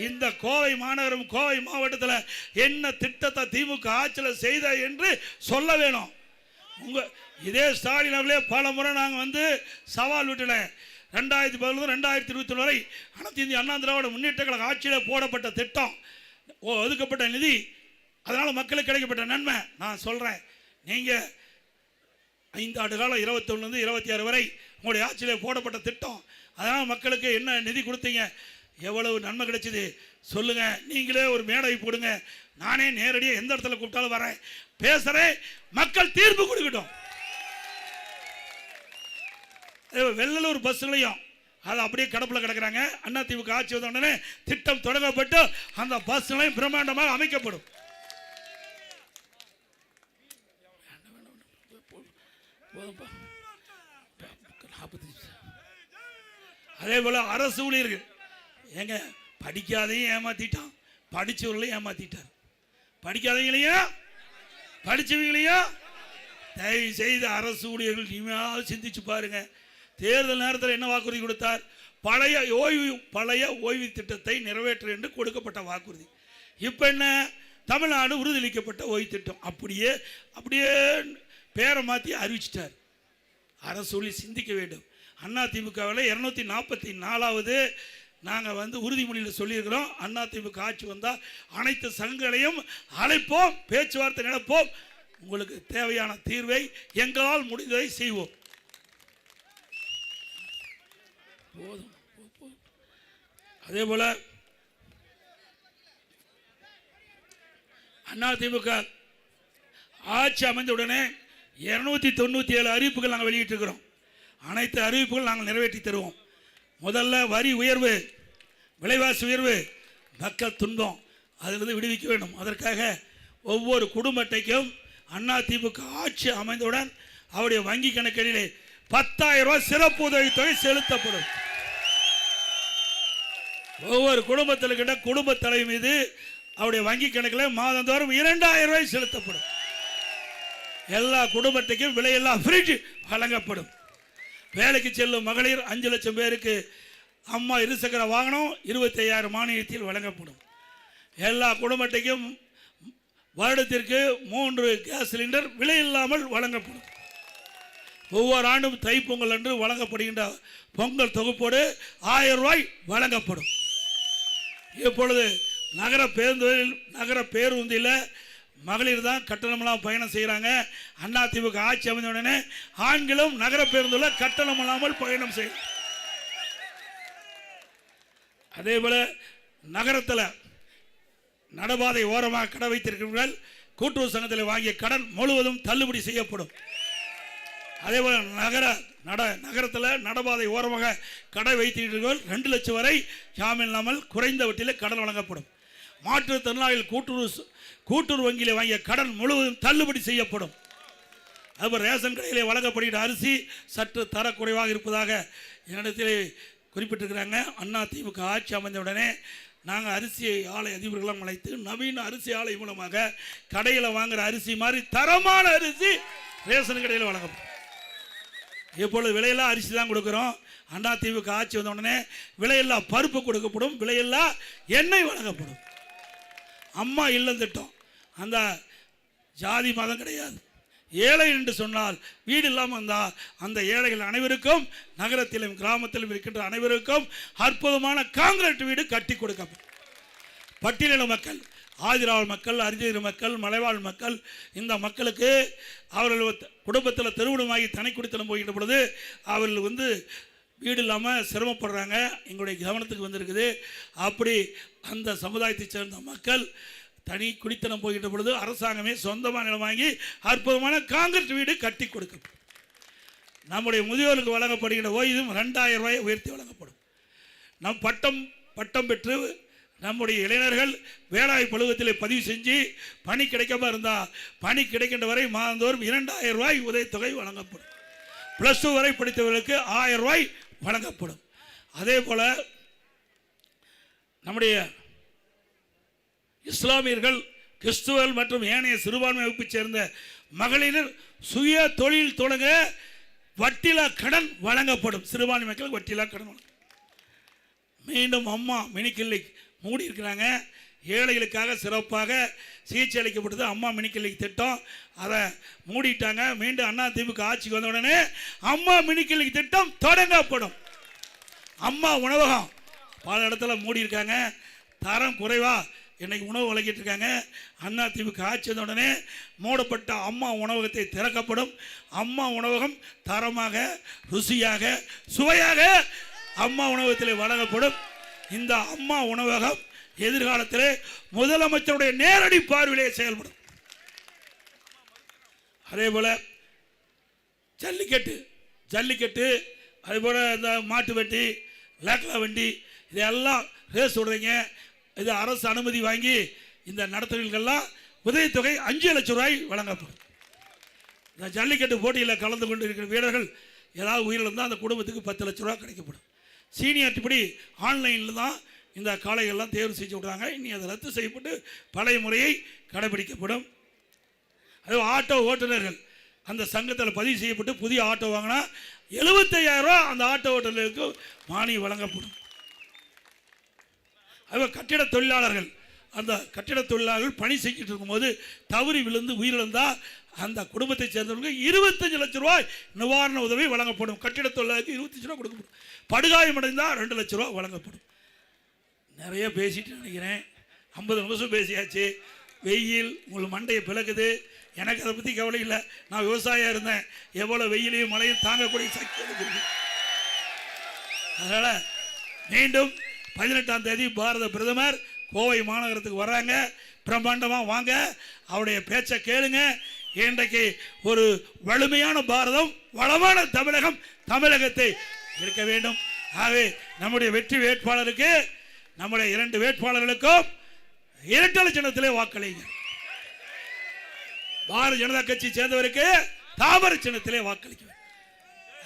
இந்த கோவை மாநகரம் கோவை மாவட்டத்தில் என்ன திட்டத்தை திமுக ஆட்சியில் செய்த என்று சொல்ல வேணும். இதே ஸ்டாலின் அவர்களே பல முறை நாங்கள் சவால் விட்டுனேன். 2011 2021 வரை அனைத்து இந்திய அண்ணா திராவிட முன்னேற்ற கழக ஆட்சியில் போடப்பட்ட திட்டம், ஒதுக்கப்பட்ட நிதி, அதனால் மக்களுக்கு கிடைக்கப்பட்ட நன்மை நான் சொல்கிறேன். நீங்கள் 5 ஆண்டு காலம் 21 26 வரை உங்களுடைய ஆட்சியில் போடப்பட்ட திட்டம், அதனால் மக்களுக்கு என்ன நிதி கொடுத்தீங்க, எவ்வளவு நன்மை கிடைச்சிது சொல்லுங்கள். நீங்களே ஒரு மேடை போடுங்க, நானே நேரடியாக எந்த இடத்துல கூப்பிட்டாலும் வரேன், பேசுகிறேன், மக்கள் தீர்ப்பு கொடுக்கட்டும். வெள்ளலூர் பஸ்லையும் அது அப்படியே கடப்பில் கிடக்கிறாங்க. அதிமுக ஆட்சி வந்த உடனே திட்டம் தொடங்கப்பட்டு அந்த பஸ்லையும் பிரம்மாண்டமாக அமைக்கப்படும். அதே போல அரசு ஊழியர்கள் ஏங்க படிக்காதையும் ஏமாத்திட்டான், படிச்சவர்களையும் ஏமாத்திட்டார். படிக்காதவங்களையும் படிச்சவங்களையும் தயவு செய்து அரசு ஊழியர்கள் இனிமேல் சிந்திச்சு பாருங்க. தேர்தல் நேரத்தில் என்ன வாக்குறுதி கொடுத்தார்? பழைய ஓய்வு திட்டத்தை நிறைவேற்ற என்று கொடுக்கப்பட்ட வாக்குறுதி. இப்போ என்ன? தமிழ்நாடு உறுதியளிக்கப்பட்ட ஓய்வு திட்டம் அப்படியே பேரை மாற்றி அறிவிச்சிட்டார். அரசு ஊழியர் சிந்திக்க வேண்டும். அதிமுகவில் 244வது நாங்கள் உறுதிமொழியில் சொல்லியிருக்கிறோம். அதிமுக ஆட்சி வந்தால் அனைத்து சங்கங்களையும் அழைப்போம், பேச்சுவார்த்தை நடப்போம், உங்களுக்கு தேவையான தீர்வை எங்களால் முடிந்ததை செய்வோம். போதும். அதே போல அதிமுக ஆட்சி அமைந்தவுடனே 297 அறிவிப்புகள் நாங்கள் வெளியிட்டிருக்கிறோம். அனைத்து அறிவிப்புகள் நாங்கள் நிறைவேற்றி தருவோம். முதல்ல வரி உயர்வு, விலைவாசி உயர்வு, மக்கள் துன்பம், அதிலிருந்து விடுவிக்க வேண்டும். அதற்காக ஒவ்வொரு குடும்ப அட்டைக்கும் அதிமுக ஆட்சி அமைந்தவுடன் அவருடைய வங்கி கணக்கிலே 10,000 ரூபாய் சிறப்பு உதவித்தொகை செலுத்தப்படும். ஒவ்வொரு குடும்பத்தில் கிட்ட குடும்ப தலைவி மீது அவருடைய வங்கி கணக்கில் மாதந்தோறும் 2,000 ரூபாய் செலுத்தப்படும். எல்லா குடும்பத்துக்கும் விலையில்லா ஃப்ரிட்ஜ் வழங்கப்படும். வேலைக்கு செல்லும் மகளிர் 5 லட்சம் பேருக்கு அம்மா இருசக்கர வாகனம் 25,000 மானியத்தில் வழங்கப்படும். எல்லா குடும்பத்துக்கும் வருடத்திற்கு 3 கேஸ் சிலிண்டர் விலை இல்லாமல் வழங்கப்படும். ஒவ்வொரு ஆண்டும் தைப்பொங்கல் அன்று வழங்கப்படுகின்ற பொங்கல் தொகுப்போடு 1000 ரூபாய் வழங்கப்படும். இப்பொழுது நகர பேருந்தில் மகளிர் தான் கட்டணமெல்லாம் பயணம் செய்கிறாங்க. அதிமுக ஆட்சி அமைந்த உடனே ஆண்களும் நகர பேருந்தில் கட்டணம் இல்லாமல் பயணம் செய்யணும். அதே போல நகரத்தில் நடபாதை ஓரமாக கடை வைத்திருக்கிறவர்கள் கூட்டுறவு சங்கத்தில் வாங்கிய கடன் முழுவதும் தள்ளுபடி செய்யப்படும். அதேபோல் நகரத்தில் நடபாதை ஓரமாக கடை வைத்திருக்கிறவர்கள் 2 லட்சம் வரை ஜாமீன் இல்லாமல் குறைந்த வட்டியில் கடன் வழங்கப்படும். மாற்றுத்திறனாளிகள் கூட்டுறவு வங்கியில் வாங்கிய கடன் முழுவதும் தள்ளுபடி செய்யப்படும். அதுபோல் ரேஷன் கடையிலே வழங்கப்படுகிற அரிசி சற்று தரக்குறைவாக இருப்பதாக என்னிடத்திலே குறிப்பிட்டிருக்கிறாங்க. அதிமுக ஆட்சி அமைந்தவுடனே நாங்கள் அரிசி ஆலை அதிபர்களெல்லாம் அழைத்து நவீன அரிசி ஆலை மூலமாக கடையில் வாங்குகிற அரிசி மாதிரி தரமான அரிசி ரேஷன் கடையில் வழங்கப்படும். இப்பொழுது விலையில்லா அரிசி தான் கொடுக்குறோம். அதிமுக ஆட்சி வந்த உடனே விலையில்லா பருப்பு கொடுக்கப்படும், விலையில்லா எண்ணெய் வழங்கப்படும். அம்மா இல்லம் திட்டம் அந்த ஜாதி மதம் கிடையாது. ஏழை என்று சொன்னால் வீடு இல்லாமல் வந்தால் அந்த ஏழைகள் அனைவருக்கும் நகரத்திலும் கிராமத்திலும் இருக்கின்ற அனைவருக்கும் அற்புதமான காங்கிரீட் வீடு கட்டி கொடுக்கப்படும். பட்டியலின மக்கள், ஆதிராவல் மக்கள், அரிஜன மக்கள், மலைவாழ் மக்கள், இந்த மக்களுக்கு அவர்கள் குடும்பத்தில் திருமணமாகி தனி குடித்தனம் போகின்ற பொழுது அவர்கள் வீடு இல்லாமல் சிரமப்படுறாங்க. எங்களுடைய கவனத்துக்கு வந்திருக்குது. அப்படி அந்த சமுதாயத்தை சேர்ந்த மக்கள் தனி குடித்தனம் போகின்ற பொழுது அரசாங்கமே சொந்தமாக நிலம் வாங்கி அற்புதமான காங்கிரீட் வீடு கட்டி கொடுக்கப்படும். நம்முடைய முதியோருக்கு வழங்கப்படுகின்ற ஓய்வும் 2000 ரூபாய் உயர்த்தி வழங்கப்படும். நம் பட்டம் பெற்று நம்முடைய இளைஞர்கள் வேளாண் பழுவத்தில் பதிவு செஞ்சு பணி கிடைக்காம இருந்தால் பணி கிடைக்கின்ற வரை மாதந்தோறும் 2000 ரூபாய் உதவித்தொகை வழங்கப்படும். +2 வரை படித்தவர்களுக்கு 1000 ரூபாய் வழங்கப்படும். அதே போல நம்முடைய இஸ்லாமியர்கள், கிறிஸ்துவர்கள் மற்றும் ஏனைய சிறுபான்மை வகுப்பைச் சேர்ந்த மகளிர் சுய தொழில் தொடங்க வட்டிலா கடன் வழங்கப்படும். சிறுபான்மை மக்களுக்கு வட்டிலா கடன் மீண்டும் அம்மா மினி கிளினிக் மூடி இருக்கிறாங்க. ஏழைகளுக்காக சிறப்பாக சிகிச்சை அளிக்கப்பட்டது அம்மா மினி கிளினிக் திட்டம். அதை மூடிட்டாங்க. மீண்டும் அதிமுக ஆட்சிக்கு வந்த உடனே அம்மா மினி கிளினிக் திட்டம் தொடங்கப்படும். அம்மா உணவகம் பல இடத்துல மூடி இருக்காங்க. தரம் குறைவா இன்னைக்கு உணவு வழங்கிட்டு இருக்காங்க. அதிமுக ஆட்சி வந்த உடனே மூடப்பட்ட அம்மா உணவகத்தை திறக்கப்படும். அம்மா உணவகம் தரமாக, ருசியாக, சுவையாக அம்மா உணவகத்தில் வழங்கப்படும். இந்த அம்மா உணவகம் எதிர்காலத்தில் முதலமைச்சருடைய நேரடி பார்வையிலே செயல்படும். அதே போல ஜல்லிக்கட்டு அதே போல இந்த மாட்டு வண்டி, லேக்லா வண்டி, இதெல்லாம் ரேஸ் விடுறீங்க. இது அரசு அனுமதி வாங்கி இந்த நடத்துகிறவர்களுக்கெல்லாம் உதவித்தொகை 5 லட்சம் ரூபாய் வழங்கப்படும். இந்த ஜல்லிக்கட்டு போட்டியில் கலந்து கொண்டு இருக்கிற வீரர்கள் ஏதாவது உயிரிழந்தால் அந்த குடும்பத்துக்கு 10 லட்சம் ரூபாய் கிடைக்கப்படும். சீனியார்ட்டிப்படி ஆன்லைனில் தான் இந்த காளைகள்லாம் தேர்வு செஞ்சு விடுறாங்க. இனி அதை ரத்து செய்யப்பட்டு பழைய முறையை கடைபிடிக்கப்படும். அது ஆட்டோ ஓட்டுநர்கள் அந்த சங்கத்தில் பதிவு செய்யப்பட்டு புதிய ஆட்டோ வாங்கினா 75,000 ரூபா அந்த ஆட்டோ ஓட்டுநர்களுக்கு மானியம் வழங்கப்படும். அதுவும் கட்டிட தொழிலாளர்கள், அந்த கட்டிட தொழிலாளர்கள் பணி செஞ்சுட்டு இருக்கும்போது தவறி விழுந்து உயிரிழந்தால் அந்த குடும்பத்தை சேர்ந்தவர்களுக்கு 25 லட்சம் ரூபாய் நிவாரண உதவி வழங்கப்படும். கட்டிட தொழிலாளருக்கு 25 ரூபா கொடுக்கப்படும். படுகாயம் அடைந்தால் 2 லட்சம் ரூபா வழங்கப்படும். நிறைய பேசிட்டு நினைக்கிறேன். 50 நிமிஷம் பேசியாச்சு. வெயில் உங்களுக்கு மண்டையை பிளக்குது. எனக்கு அதை பற்றி கவலை இல்லை. நான் விவசாயியாக இருந்தேன். எவ்வளோ வெயிலையும் மழையும் தாங்கக்கூடிய சக்தி இருக்குது. அதனால் மீண்டும் 18ஆம் தேதி பாரத பிரதமர் கோவை மாநகரத்துக்கு வர்றாங்க. பிரம்மாண்டமாக வாங்க, அவருடைய பேச்சை கேளுங்க. இன்றைக்கு ஒரு வலிமையான பாரதம், வளமான தமிழகத்தை இருக்க வேண்டும். ஆகவே நம்முடைய வெற்றி வேட்பாளருக்கு, நம்முடைய 2 வேட்பாளர்களுக்கும் இரட்டை சின்னத்திலே வாக்களிங்க. பாரதிய ஜனதா கட்சி சேர்ந்தவருக்கு தாமர சின்னத்திலே வாக்களிக்க.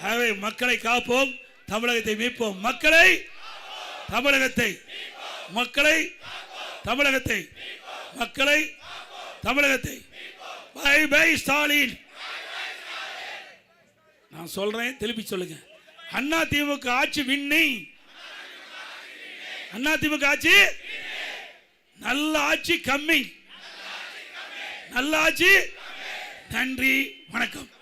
ஆகவே மக்களை காப்போம், தமிழகத்தை மீட்போம். தமிழகத்தை பை பை ஸ்டாலின். நான் சொல்றேன், திருப்பி சொல்லுங்க. அதிமுக ஆட்சி வின்னிங். அதிமுக ஆட்சி நல்ல ஆட்சி கம்மிங். நல்ல ஆட்சி. நன்றி, வணக்கம்.